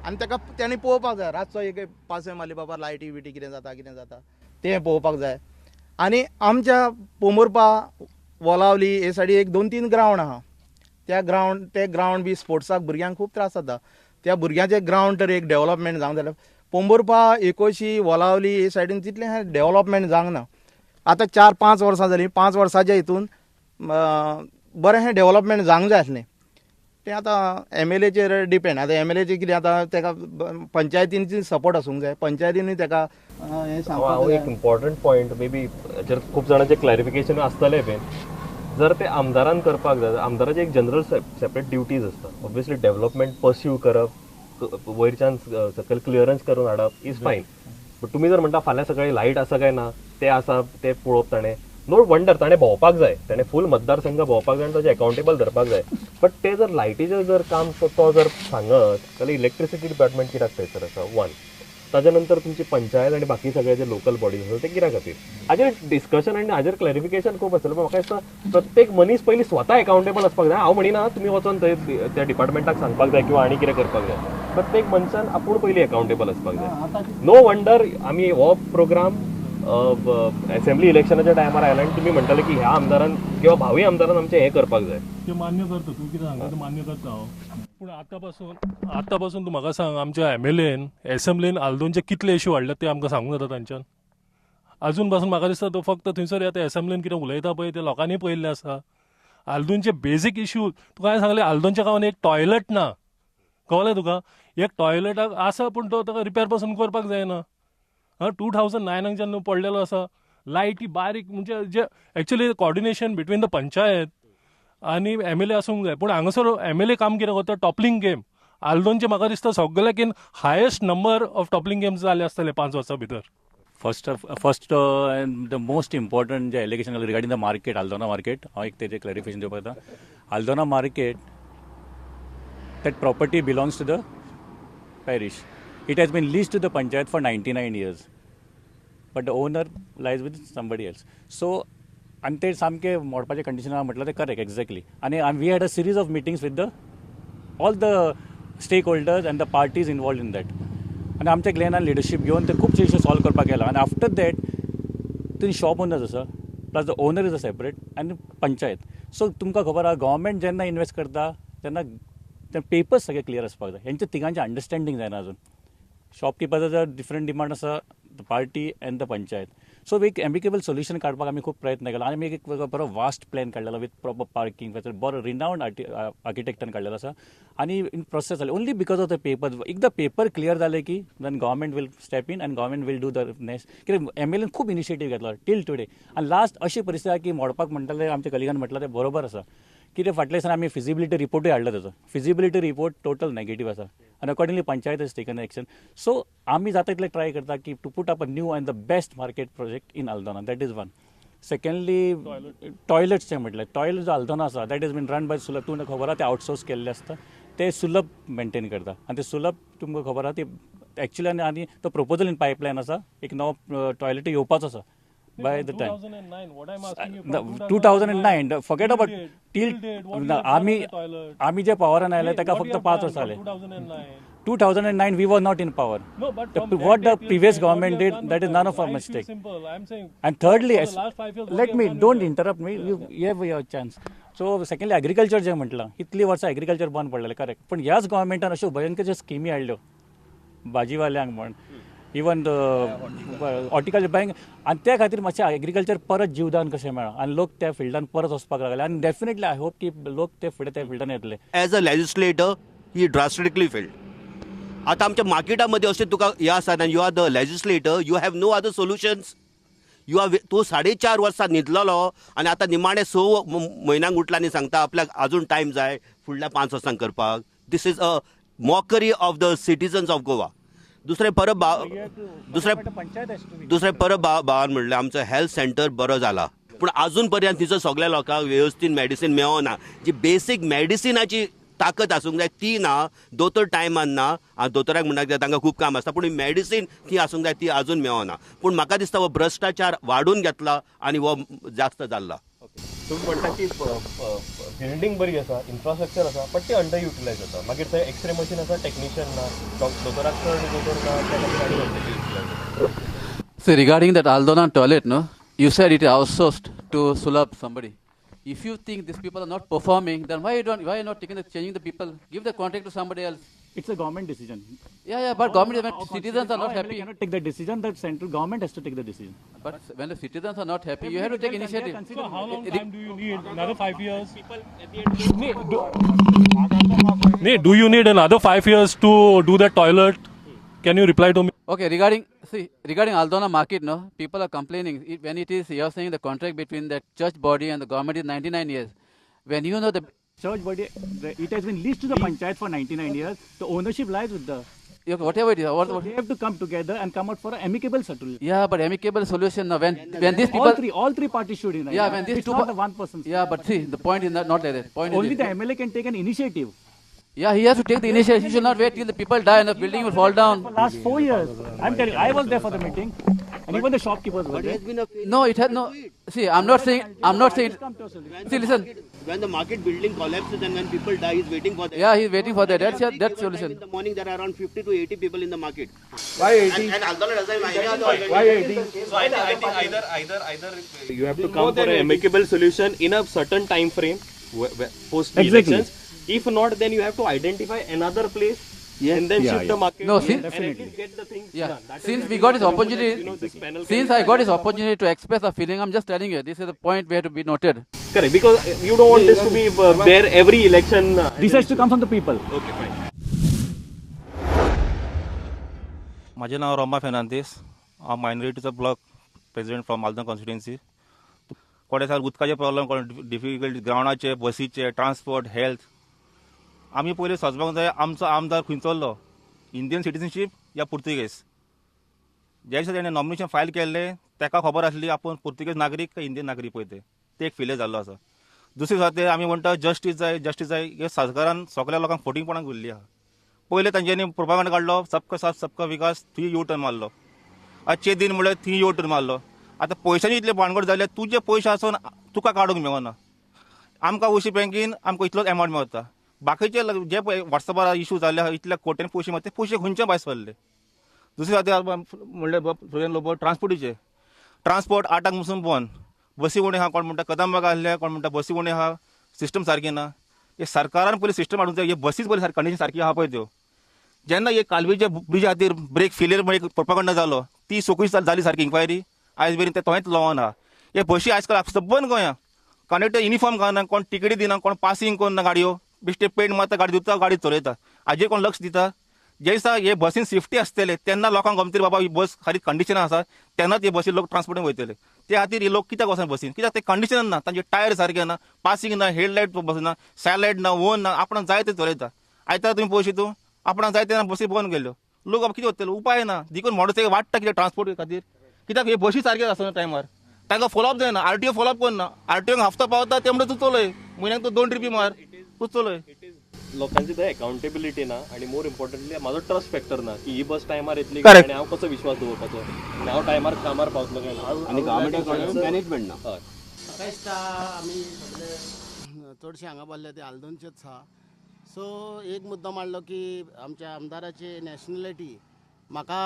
आनी ताका तेणी पळोवपाक जाय. रातचो एक पासय मारली बाबा लायटी बिटी कितें जाता तें पळोवपाक जाय. आनी आमच्या पोंबोरपा वलावली हे सायडी एक 2-3 ग्रावंड आहा. ते ग्रावंड बी स्पोर्ट्साक भुरग्यांक खूब त्रास जाता. त्या भुरग्यांचे ग्रावंड तर एक डेव्हलपमेंट जावंक जाल्यार पोंबोरपा एकोशी वलावली हे सायडीन तितलें डेव्हलपमेंट जावंक ना. आतां 4-5 वर्सां जालीं. 5 वर्साच्या हितून बरें हें डेव्हलपमेंट जावंक जाय आसलें. तें आतां MLAचेर डिपेंड. आतां MLAचें कितें आतां ताका पंचायतींची सपोर्ट आसूंक जाय. पंचायतीनूय ताका हें सांगपाक एक इम्पॉर्टंट पॉयंट मे बी हाचेर खूब जाणांचें क्लॅरिफिकेशन आसतलें बीन. जर ते आमदारान करपाक जाय, आमदाराची एक जनरल सेपरेट ड्युटीज आसता. ऑब्वियसली डेव्हलपमेंट पर्स्यू करप, वयरच्यान सकयल क्लियरन्स करून हाडप इज फायन. बट तुमी जर म्हणटा फाल्यां सकाळी लायट आसा काय ना ते आसा ते पळोवप ताणें, नो वंडर ताणें भोंवपाक जाय, ताणें फूल मतदारसंघ भोंवपाक जाय आनी ताचें अकावंटेबल धरपाक जाय. बट ते जर लायटीचें जर काम तो जर सांगत जाल्यार इलेक्ट्रिसिटी डिपार्टमेंट कित्याक थंयसर आसा. 1 ताज्या नंतर तुमची पंचायत आनी बाकी सगळे जे लोकल बॉडीज आसा ते कित्या खातीर. हाजेर डिस्कशन आनी हाजेर क्लॅरिफिकेशन खूब आसतलें. म्हाका दिसता प्रत्येक मनीस पयलीं स्वता अकावंटेबल आसपाक जाय. हांव म्हणिना तुमी वचोन थंय त्या डिपार्टमेंटाक सांगपाक जाय किंवा आनी कितें करपाक जाय. प्रत्येक मनशान आपूण पयली अकाउंटेबल असपाक जाय. नो वंडर आमी हो प्रोग्राम असेंब्ली इलेक्शनाच्या टायमार आयला आनी तुमी म्हणटाले की ह्या आमदारान किंवा भावी आमदारान आमचें हें करपाक जाय. ते मान्य करता, तू कितें सांगता ते मान्य करता हांव. पूण आतां पासून तूं म्हाका सांग, आमच्या MLAन असेंब्लीन आल्दोनचे कितले इश्यू हाडल्यात ते आमकां सांगूंक जाता तांच्यान. अजून पासून म्हाका दिसता तो फक्त थंयसर येता असेंब्लीन कितें उलयता पळय ते लोकांनी पळयल्लें आसा. आल्दोनचे बेजीक इश्यू तुका हांवें सांगलें, आल्दोनच्या गांवांत एक टॉयलेट ना, कळ्ळें तुका. एक टॉयलेटाक आसा पूण तो ताका रिपेर पासून करपाक जायना. 2009 जेन्ना पडलेलो आसा, लायटी बारीक म्हणजे जे actually coordination between the panchayat आनी MLA आसूंक जाय. पूण हांगासर MLA काम कितें करता, टॉपलिंग गेम. आल्दोनचे म्हाका दिसता सगळ्याकीन highest number of toppling games जाले आसतले 5 वर्सां भितर. First and the most important जे allegation regarding the market, Aldona market, हांव एक तेजें क्लॅरिफिकेशन दिवपाक येता. Aldona market, that property belongs to the parish. It has been leased to the panchayat for 99 years. But the owner lies with somebody else. So, आणि ते सामके मोडपाचे condition म्हटलं ते करेक्ट एक्झॅक्टली. आणि we had a series of meetings with the all the stakeholders and the parties involved in that. आणि आमच्या ग्लेनान leadership घेऊन ते खूपशे इश्यू सॉल्व करपाक गेला. आणि आफ्टर दॅट तुम्ही शॉप ओनर्स आसा, plus the owner is a separate आनी पंचायत. सो तुमकां खबर आहा, गव्हर्मेंट जेन्ना इन्वेस्ट करता तेन्ना ते पेपर्स सगळे क्लियर आसपाक जाय. हेंचे तिगांचे अंडरस्टँडींग जायना अजून. शॉपकिपर्साचो डिफरंट डिमांड आसा, the party end the panchayat. So एक एम्बिकेबल सोल्युशन काडपाक आमी खूब प्रयत्न केला. आनी आमी एक बरो वास्ट प्लॅन काडलेलो विथ प्रॉपर पार्किंग, बरो रिनावंड आर्किटेक्टान काडलेलो आसा. आनी इन प्रोसेस जालें only because of the paper. एकदां पेपर क्लियर जाले की then government will step in and government will do the next. कित्याक MLAन खूब इनिशिएटीव घेतलो टील टुडे. आनी लास्ट अशी परिस्थिती आहा की मोडपाक म्हणटाले आमच्या कलिगान म्हटलं ते बरोबर आसा. कितें फाटल्या दिसांनी आमी फिजिबिलिटी रिपोर्टूय हाडलो ताचो. फिजिबिलिटी रिपोर्ट टोटल नेगेटीव आसा आनी accordingly panchayat is taken action. So आमी जाता तितले ट्राय करता की to put up a new and the best market project in Aldona. That is one. Secondly टॉयलेट्सचें म्हटलें, टॉयलेट जो आल्दोना आसा that is been run by Sulabh. तुमकां खबर आहा ते आउटसोर्स केल्ले आसता, ते सुलभ मेंटेन करता. आनी ते सुलभ तुमकां खबर आहा ते एक्चुअली आनी तो प्रपोजल इन पायपलायन आसा. एक नवो टॉयलेट येवपाचो आसा by the time 2009. What I'm asking you the from 2009 forget about till आम्ही आम्ही जे पॉवरान आयले ताका फक्त 5 वर्सां जाले. 2009 we were not in power. No, but what the previous government did, that is none of our mistake. Simple. I'm saying. And thirdly, last 5 years, let me, don't interrupt me. You have your chance. So secondly, agriculture जे म्हटलं, इतली वर्सां agriculture बंद पडलेले correct. पण ह्याच गव्हर्मेंटान अश्यो भयंकर ज्यो स्किमी हाडल्यो भाजीवाल्यांक म्हण, इवन हॉर्टिकल्चर बँक. आनी त्या खातीर मातशें एग्रीकल्चर परत जीवदान कशें मेळ्ळा आनी लोक त्या फिल्डान परत वचपाक लागले. आनी डेफिनेटली आय होप की लोक ते फुडें त्या फिल्डान येतले. As a legislator he drastically failed. आता आमच्या मार्केटामध्ये अशें तुका हे आसा, you are the legislator, you have no other solutions. तूं 4.5 वर्सां न्हिदलेलो आनी आतां निमाणे 6 म्हयन्यांक उठला आनी सांगता आपल्याक अजून टायम जाय फुडल्या 5 वर्सांक करपाक. This is a mockery of the citizens of Goa. दुसरें परब भावान म्हणलें आमचो हेल्थ सेंटर बरो जाला, पूण अजून पर्यंत तिचो सगळ्या लोकांक वेवस्थीत मेडिसीन मेळना. जी बेसीक मेडिसिनाची ताकद आसूंक जाय ती ना. दोतोर टायमान ना. दोतोराक म्हणटा कित्याक तांकां खूब काम आसता, पूण मेडिसीन ती आसूंक जाय ती अजून मेळना. पूण म्हाका दिसता हो भ्रश्टाचार वाडून घेतला आनी हो जास्त जाल्ला. तुम्ही म्हणटा की बिल्डींग बरी आसा, इन्फ्रास्ट्रक्चर आसा, बट ते अंडर युटिलायज जाता. मागीर थंय एक्सरे मशीन आसा, टेक्निशियन ना, दोतोराक चड दोतोर ना, त्या खातीर आनी अंडर युटिलायज जाता. So regarding that Aldona toilet, no, you said it outsourced to Sulabh somebody. If you think these people are not performing, then why are you not changing the people? Give the contract to somebody else. It's a government decision. Yeah, but government, when citizens are not happy. Cannot take the decision. The central government has to take the decision. But when the citizens are not happy, you have to take initiative. So how long time do you need? Another 5 years? Do you need another 5 years to do that toilet? Can you reply to me? Okay, regarding Aldona market, no, people are complaining. When it is, you're saying the contract between the church body and the government is 99 years. When you know the Church body, it has been leased to the panchayat for 99 years. The ownership lies with the. Whatever it is, So they have to come together and come out for an amicable solution. yeah, but amicable solution. No, when these people, All three parties should unite. Yeah, when these it's two not the one person. yeah, but see, the point is not like that. Point Only is the MLA can take an initiative. yeah, he has to take the initiative. He should not wait till the people die and the building will fall down. For last 4 years, I'm telling you, I was there for the meeting, and even the shopkeepers were there. No, it has no. See, I'm not saying. Come to a solution. See, listen. When the market building collapses and when people die, he's waiting for that. Yeah, he's waiting for that. That's Every that given time solution. In the morning, there are around 50 to 80 people in the market. Why 80? And Aldana doesn't have idea. Why 80? So I think either you have to come for an amicable solution in a certain time frame post the elections. If not, then you have to identify another place and then shift the market. No, and at least get the things Yeah, done. That is since the we got reason this that, opportunity, this panel since I got this opportunity to express a feeling, I'm just telling you, this is the point where to be noted. correct, because you don't want this to be there every election. This has to come from the people. Okay, fine. माझे नाव रोमा फेर्नांदीस हांव मायनॉरिटीचो block president from Aldona constituency. कोणे दिसा उदकाचे problem कोणे difficulty ग्रावंडाचे बसीचे transport health आमी पयलीं सोंसपाक जाय आमचो आमदार खंयचो इंडियन सिटीजनशीप या पुर्तुगेज. ज्या दिसा तेणें नॉमिनेशन फायल केल्लें ताका खबर आसली आपूण पुर्तुगेज नागरीक काय इंडियन नागरीक पळय ते एक फेलियर जाल्लो आसा. दुसरे फावटी आमी म्हणटा जस्टीस जाय हे सरकारान सगळ्या लोकांक फोटिंगपणाक उरली आहा. पयले तांच्यांनी प्रोपागंडा काडलो सबका साथ सबका विकास थंय यू टर्न मारलो. आजचे दिन म्हळ्यार थंय यू टर्न मारलो. आतां पयशांची इतले भानगड जाले तुजे पयशे आसून तुका काडूंक मेळना. आमकां ओशी बँकेन आमकां इतलोच एमावंट मेळटा. बाकीचे जे व्हॉट्सअपार इश्यू जाले इतल्या कोट्यांनी पयशे मारता ते पयशे खंयचे भायर सरले. दुसरे फावटी म्हणल्यार ट्रान्सपोर्टीचे ट्रान्सपोर्ट 8 पसून बंद. बसी उणे आहा कोण म्हणटा कदंबाक आहले कोण म्हणटा बसी उणे आहा सिस्टम सारकी ना. हे सरकारान पयलीं सिस्टम हाडूंक जाय. हे बसीच पयलीं कंडिशन सारकी आहा पळय त्यो. जेन्ना हे कालवेच्या ब्रिजा खातीर ब्रेक फेलियर म्हणून एक प्रोपागंडा जालो ती सोकूच जाली सारकी इन्क्वायरी आयज मेरेन ते थंयच लोवना. हे बसी आजकाल सबंद गोंया कंडक्टर युनिफॉर्म घालना कोण टिकेटी दिना कोण पासिंग करना गाडयो बेश्टे पेंट मारता गाडी दिता गाडी चलयता हाजेर कोण लक्ष दिता. जे दिसा हे बसीन सेफ्टी आसतले तेन्ना लोकांक गमतली बाबा ही बस खाली कंडिशन आसा तेन्नाच हे बसीन लोक ट्रान्सपोर्टान वयतले. ते खातीर हे लोक कित्याक वचना बसीन कित्याक ते कंडिशन ना तांचे टायर सारके ना पासिंग ना हेडलायट बसना सायलायट ना ओन ना आपणाक जाय ते चलयता. आयतार तुमी पळय तूं आपणाक जाय तेन्ना बसी बंद केल्यो लोक बाबा कितें वतले उपाय ना देखून मोटरसायकल वाडटा कित्याक ट्रान्सपोर्ट खातीर कित्याक हे बसी सारक्यो आसना टायमार तांकां फॉलोअप जायना. आरटीओ फॉलोअप करना. आरटीओक हफ्तो पावता ते म्हणटा तूं चलय म्हयन्याक तूं 2 ट्रिपी मार तूं चलय. लोकांची थंय अकाउंटेबिलिटी ना आणि मोर इम्पॉर्टंटली म्हाजो ट्रस्ट फॅक्टर ना की ही बस टायमार येतली काय आणि हांव कसो विश्वास दवरपाचो आणि हांव टायमार कामार पावतलो काय ना. आणि गव्हर्मेंटाकडे मॅनेजमेंट ना. हय म्हाका दिसता आमी सगळे चडशे हांगा बोल्ले ते आल्दोनचेच आहा. सो एक मुद्दो मांडलो की आमच्या आमदाराची नॅशनॅलिटी म्हाका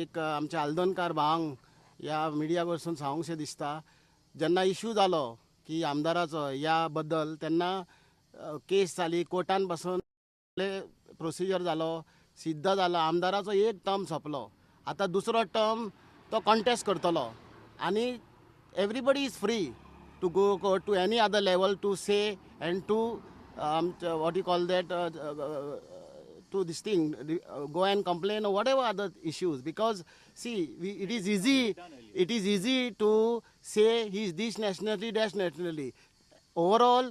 एक आमच्या आल्दोनकार भावांक ह्या मिडिया कडसून सांगूंकशें दिसता. जेन्ना इश्यू जालो की आमदाराचो ह्या बद्दल तेन्ना केस जाली कोर्टान पासून प्रोसिजर जालो सिद्ध जालो आमदाराचो एक टर्म सोंपलो. आतां दुसरो टर्म तो कॉन्टेस्ट करतलो आनी everybody is free to go to any other level to say and to what you call that to this thing go and complain or whatever other issues because see it is easy to say he is this nationality dash nationality. Overall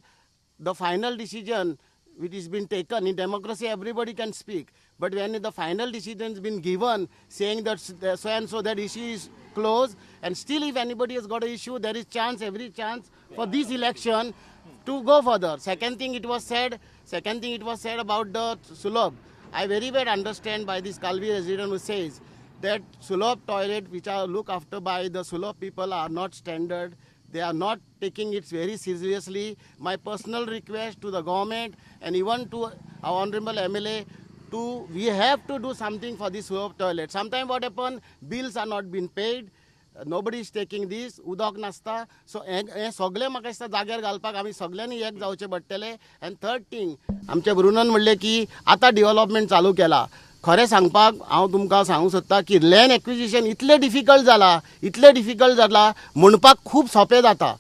the final decision which has been taken in democracy everybody can speak but when the final decision has been given saying that so and so that issue is closed and still if anybody has got an issue there is every chance for this election to go further. Second thing it was said about the Sulabh. I very well understand by this Kalvi resident who says that Sulabh toilet which are looked after by the Sulabh people are not standard. They are not taking it very seriously. My personal request to the government and even to our honorable MLA we have to do something for this Sulabh toilet. Sometimes what happen bills are not being paid. Nobody is taking this उदक नासता. So हे सगळे म्हाका दिसता जाग्यार घालपाक आमी सगळ्यांनी एक जावचें पडटलें. एंड थर्ड थिंग आमचे ब्रुनन म्हणलें की आतां डेव्हलपमेंट चालू केला. खरें सांगपाक हांव तुमकां सांगूंक सोदतां की लँड एक्विजिशन इतलें डिफिकल्ट जाला म्हणपाक खूब सोंपें जाता.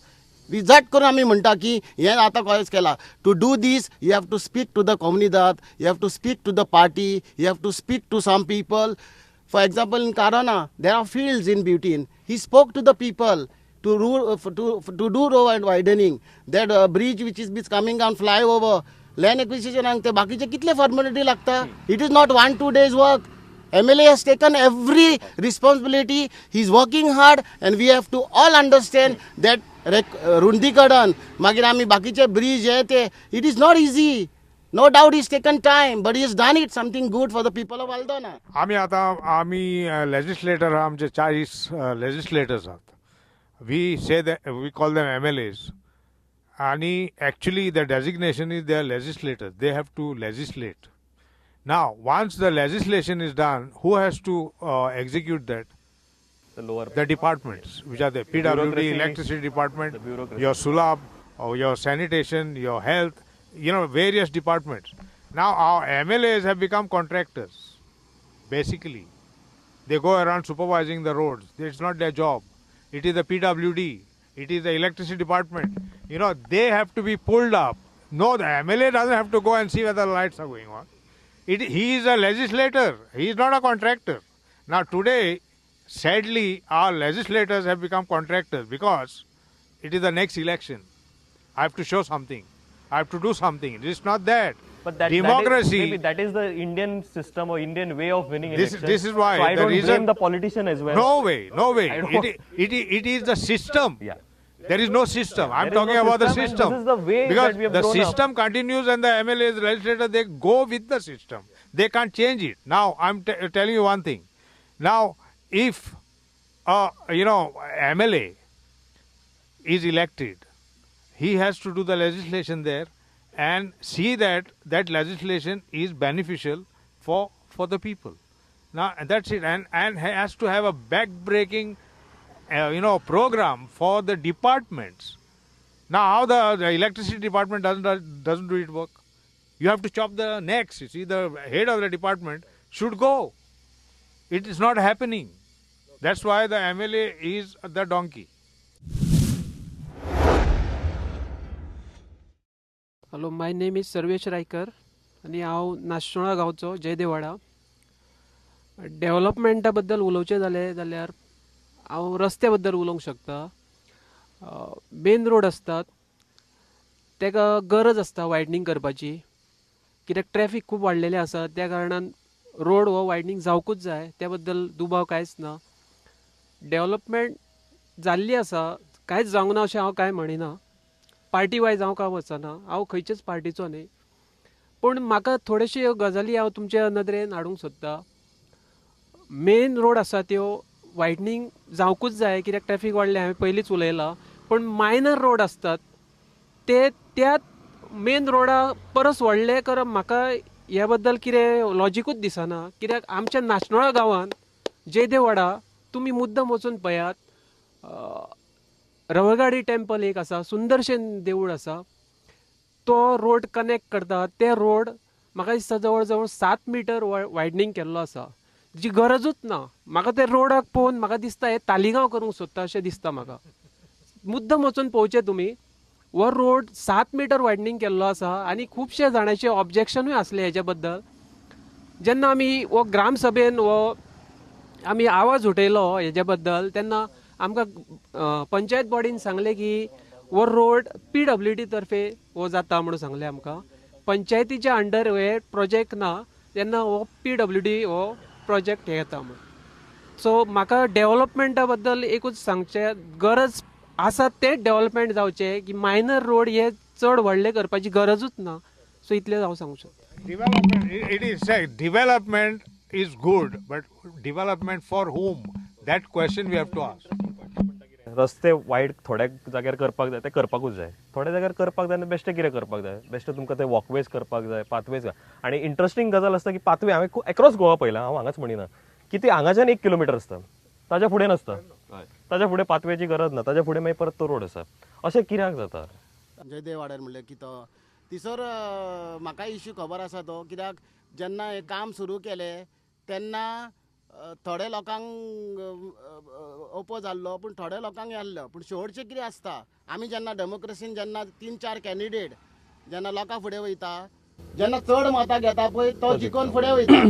झट करून आमी म्हणटा की हें आतां खरेंच केलां. To do this you have to speak to the comunidade you have to speak to the party you have to speak to some people. For example, in Karana, there are fields in Bhutan. He spoke to the people to do road widening. That bridge which is coming on flyover, land acquisition and बाकीचे कितले formality लागता. It is not 1-2 days work. MLA has taken every responsibility. He is working hard and we have to all understand that रुंदीकरण मागीर आमी बाकीचे bridge हे ते it is not easy. No doubt he's taken time, but he's done it something good for the people of Aldona. आम्ही legislator आमचे 40 legislators आहात. We say we call them MLAs आणि actually the designation is their legislators. They have to legislate. Now, once the legislation is done, who has to execute that? The lower The departments, which are the PWD, bureaucracy, electricity department, the bureaucracy. your SULAB, or your sanitation, your health, various departments. Now our MLAs have become contractors, basically. They go around supervising the roads. It's not their job. It is the PWD. It is the electricity department. They have to be pulled up. No, the MLA doesn't have to go and see whether the lights are going on. He is a legislator. He is not a contractor. Now today, sadly, our legislators have become contractors because it is the next election. I have to show something. I have to do something. It is not that. But that Democracy. maybe that is the Indian system or Indian way of winning elections. This is why So I the don't reason- blame the politician as well. No way. I don't- It is the system. Yeah. There is no system. I'm There is talking no about the system, and system. this is the way because that we have the grown up. system continues and the MLAs, legislators, they go with the system. They can't change it. Now, I'm telling you one thing. Now, if MLA is elected, he has to do the legislation there and see that that legislation is beneficial for the people. Now, and that's it. And has to have a back-breaking program for the departments. Now, how the electricity department doesn't do it work? You have to chop the necks. You see, the head of the department should go. It is not happening. That's why the MLA is the donkey. Hello, my name is Sarvesh Raikar आणि हांव नाशनोळा गांवचो जयदेवाडा. डेव्हलपमेंटा बद्दल उलोवचें जाल्यार हांव रस्त्या बद्दल उलोवंक शकता. मेन रोड असतात तेका गरज आसता वायडनींग करपाची, कित्याक ट्रॅफिक खूब वाडलेलें आसा. त्या कारणान रोड हो वायडनींग जावकूच जाय, त्या बद्दल दुबाव कांयच ना. डेव्हलपमेंट जाल्ली आसा, कांयच जावंक ना अशें हांव कांय म्हणिना. पार्टी वायज हांव काय वचना, हांव खंयच्याच पार्टीचो न्ही. पूण म्हाका थोड्योश्यो गजाली हांव तुमच्या नदरेन हाडूंक सोदतां. मेन रोड आसा त्यो वायडनींग जावकूच जाय, कित्याक ट्रॅफिक वाडलें हांवें पयलींच उलयलां. पूण मायनर रोड आसतात ते त्या मेन रोडा परस व्हडले करप म्हाका ह्या बद्दल कितें लॉजिकूच दिसना. कित्याक आमच्या नाशनोळा गांवांत जयदेवाडा तुमी मुद्दम वचून पळयात, रवळगाडी टेम्पल एक आसा, सुंदरशें देवूळ आसा, तो रोड कनेक्ट करता. ते रोड म्हाका दिसता जवळ जवळ 7 मीटर वायडनींग केल्लो आसा, जी गरजूच ना. म्हाका ते रोडाक पळोवन म्हाका दिसता हे तालिगांव करूंक सोदता अशें दिसता म्हाका. मुद्दम वचून पळोवचें तुमी. हो रोड 7 मीटर वायडनींग केल्लो आसा आनी खुबशे जाणांचे ऑब्जेक्शनूय आसले हेच्या बद्दल. जेन्ना आमी हो ग्रामसभेन आमी आवाज उठयलो हेच्या बद्दल, तेन्ना आमकां पंचायत बॉडीन सांगलें की हो रोड PWD तर्फे हो जाता म्हणून सांगलें आमकां. पंचायतीच्या अंडर हे प्रोजेक्ट ना, तेन्ना हो PWD हो प्रोजेक्ट येता म्हणून. सो म्हाका डेव्हलपमेंटा बद्दल एकूच सांगचें, गरज आसा तें डेव्हलपमेंट जावचें, की मायनर रोड हे चड व्हडले करपाची गरजूच ना. सो इतलें हांव सांगूंक सोदतां. Development, it is said, development is good, but development for whom? That question we have to ask. रस्ते वायड थोड्या जाग्यार करपाक जाय ते करपाकूच जाय. थोड्या जाग्यार करपाक जाय बेश्टे कितें करपाक जाय, बेश्टे तुमकां ते वॉकवेज करपाक जाय, पाथवेज. आणि इंटरेस्टिंग गजाल आसता की पाथवे हांवें एक्रॉस गोवा पळयला, हांव हांगाच म्हणिना, की ती हांगाच्यान 1 किलोमिटर आसता, ताच्या फुडें नासता. ताच्या फुडें पाथवेची गरज ना, ताच्या फुडें मागीर परत तो रोड आसा. अशें कित्याक जाता? जयदेवाड्यार म्हणलें की तो तिसर म्हाका इश्यू खबर आसा तो, कित्याक जेन्ना हें काम सुरू केलें तेन्ना थोड्या लोकांक ओपो जाल्लो, पूण थोड्या लोकांक येल्लो. पूण शेवटचें कितें आसता, आमी जेन्ना डेमोक्रेसीन जेन्ना 3-4 कॅन्डिडेट जेन्ना लोकां फुडें वयता, जेन्ना चड मतां घेता पळय तो जिखून फुडें वयता.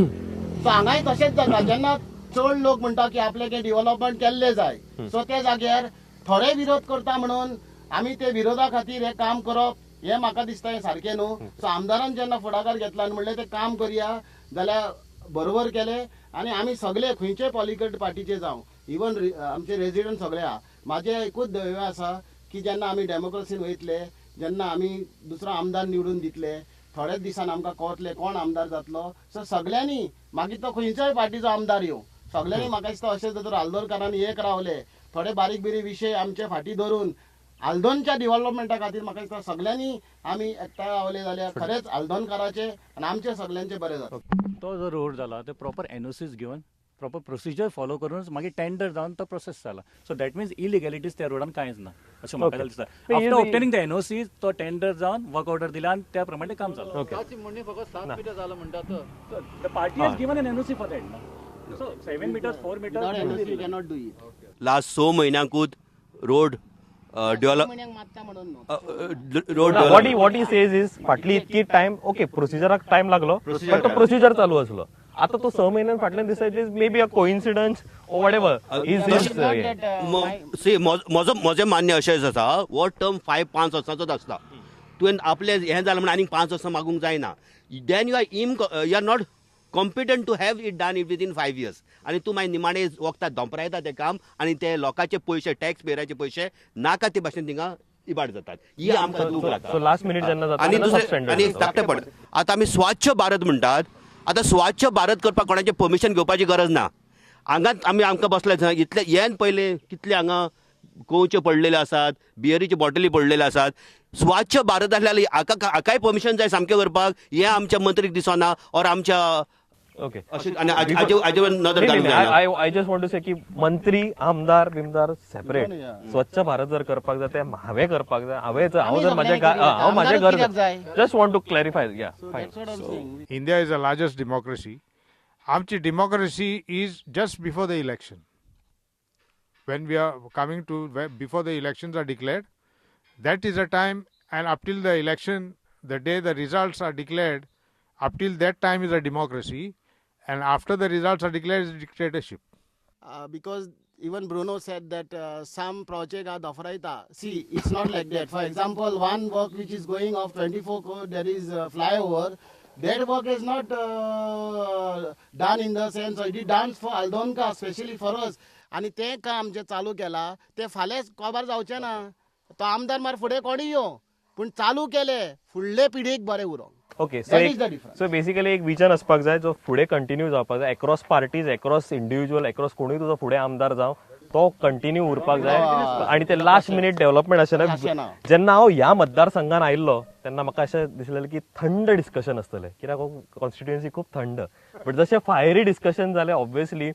सो हांगाय तशेंच जाता, जेन्ना चड लोक म्हणटा की आपले कितें डेव्हलपमेंट केल्लें जाय, सो त्या जाग्यार थोडे विरोध करता म्हणून आमी ते विरोधा खातीर हें काम करप, हें म्हाका दिसता हें सारकें न्हू. सो आमदारान जेन्ना फुडाकार घेतला आनी म्हणलें तें काम करया जाल्यार बरोबर केलें. आनी आमी सगळे खंयचे पॉलिटिकल पार्टीचे जावं, इवन आमचे रेजिडेंट सगळे आहा. म्हाजें एकूच ध्येय आसा की जेन्ना आमी डेमोक्रेसीन वयतले, जेन्ना आमी दुसरो आमदार निवडून दितले, थोड्याच दिसान आमकां कळटलें कोण आमदार जातलो. सो सगळ्यांनी मागीर तो खंयच्याय पार्टीचो आमदार येवं, सगळ्यांनी म्हाका दिसता अशें जर आल्दोरकारांनी एक रावले, थोडे बारीक बिरीक विशय आमचे फाटी धरून आल्दोनच्या डेव्हलपमेंटा खातीर म्हाका दिसता सगळ्यांनी आमी एकठांय रावले जाल्यार खरेंच आल्दोनकाराचे आनी आमचे सगळ्यांचे बरें जाता. तो जो रोड जाला ते प्रॉपर एनओसीज घेवन प्रॉपर प्रोसिजर फॉलो करूनच मागीर टेंडर जावन तो प्रोसेस जाला. सो दॅट मिन्स इलिगॅलिटीज त्या रोडान कांयच ना अशें म्हाका दिसता. आफ्टर ऑब्टेनिंग द एनओसीज तो टेंडर जावन वर्क ऑर्डर दिला आनी त्या प्रमाणे काम जालें. The party has given an NOC for that. So 7 meters 4 meters last 6 म्हयन्यांकूच road develop road what he says is फाटली इतकी टाइम ओके प्रोसिजराक टाइम लागलो पण तो प्रोसिजर चालू असलो. आता तो 6 महिन्यां फाटल्यान दिसायचे मे बी अ कोइन्सिडन्स और व्हॉटएव्हर इज दिस. म्हजें मान्य अशेंच आसा हो टर्म 5 वर्सांचोच आसता. तुवें आपलें हें जालें म्हणून आनीक 5 वर्सां मागूंक जायना. Then you are not competent to have it done it within 5 years. आनी तूं मागीर निमाणे वखदां धोंपरायता तें काम आनी ते लोकांचे पयशे टॅक्स पेयराचे पयशे नाका ते भाशेन थिंगा इबाड जातात. ही आमकां दूख लागता. सो लास्ट मिनिट जेन्ना जाता आनी तेन्ना दुसरें आनी धाकटें पड आतां आमी स्वच्छ भारत म्हणटात. आतां स्वच्छ भारत करपाक कोणाचें परमिशन घेवपाची गरज ना. हांगाच आमकां बसले थंय इतले हेन पयले कितले हांगा कोवचे पडलेले आसात, बियरीचे बॉटली पडलेले आसात. स्वच्छ भारत आसल्यार हाकाय परमिशन जाय सामकें करपाक. हें आमच्या मंत्रीक दिसना और आमच्या okay I just want to say की मंत्री आमदार बिमदार सेपरेट स्वच्छ भारत जर करपाक जाय ते हांवें करपाक जाय. हांव जर म्हाजें घर जस्ट वॉन्ट टू क्लॅरिफाय. या फायन. India is the largest democracy. Amchi democracy is just before the election. When we are coming to before the elections are declared, that is a time, and up till the election, the day the results are declared, up till that time is a democracy, and after the results are declared, is dictatorship. Because even Bruno said that some project are dofraita. See, it's not like that. For example, one work which is going off 24 crore, there is flyover. That work is not done in the sense, it is done for Aldonka, especially for us. आणि ते काम जे चालू केला ते फाल्यां कोबार जावचें ना. तो आमदार मार फुडें कोणी यो पूण चालू केले फुडले पिढीक बरें उरो. ओके सो बेसिकली एक विजन असपाक जाय जो फुडें कंटिन्यू जावपाक जाय. Across parties across individual across कोणूय तुजो फुडें आमदार जावं तो कंटिन्यू उरपाक जाय. आणि ते लास्ट मिनिट डेव्हलपमेंट अशें जेन्ना हांव ह्या मतदारसंघान आयिल्लो तेन्ना म्हाका अशें दिसलेलें की थंड डिस्कशन आसतलें कित्याक कॉन्स्टिट्युएन्सी खूब थंड. बट जशें फायरी डिस्कशन जालें ऑब्वियसली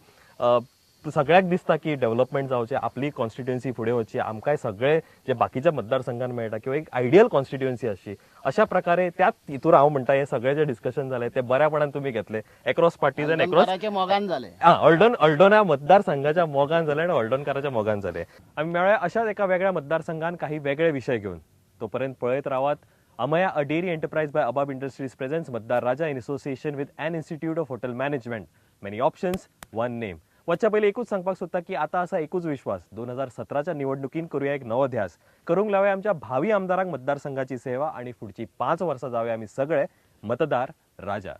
सगळ्याक दिसता की डेव्हलपमेंट जावचें आपली कॉन्स्टिट्युएन्सी फुडें वचची. आमकांय सगळे जे बाकीच्या मतदारसंघान मेळटा किंवा एक आयडियल कॉन्स्टिट्युएन्सी आसची अशा प्रकारे त्याच हितूर हांव म्हणटा हे सगळे जे डिस्कशन जालें ते बऱ्यापणान तुमी घेतले एक्रॉस पार्टीज एंड एक्रॉस मोगान जाले. ऑल्डोन ह्या मतदारसंघाच्या मोगान जाले आनी ऑल्डोनकाराच्या मोगान जाले. आमी मेळ्या अशाच एका वेगळ्या मतदारसंघान काही वेगळे विशय घेऊन. तोपर्यंत पळयत रावात. Amaya a dairy enterprise by Abab industries presents Matdar Raja in association with an institute of hotel management. Many options one name. वच्च्या पयलीं एकूच सांगपाक सोदता की आता असा एकूच विश्वास 2017च्या निवडणुकीन करूया एक नवो ध्यास. करूंक लावया आमच्या भावी आमदारांक मतदारसंघाची सेवा आणि पुढची 5 वर्सां जावया आमी सगळे मतदार राजा.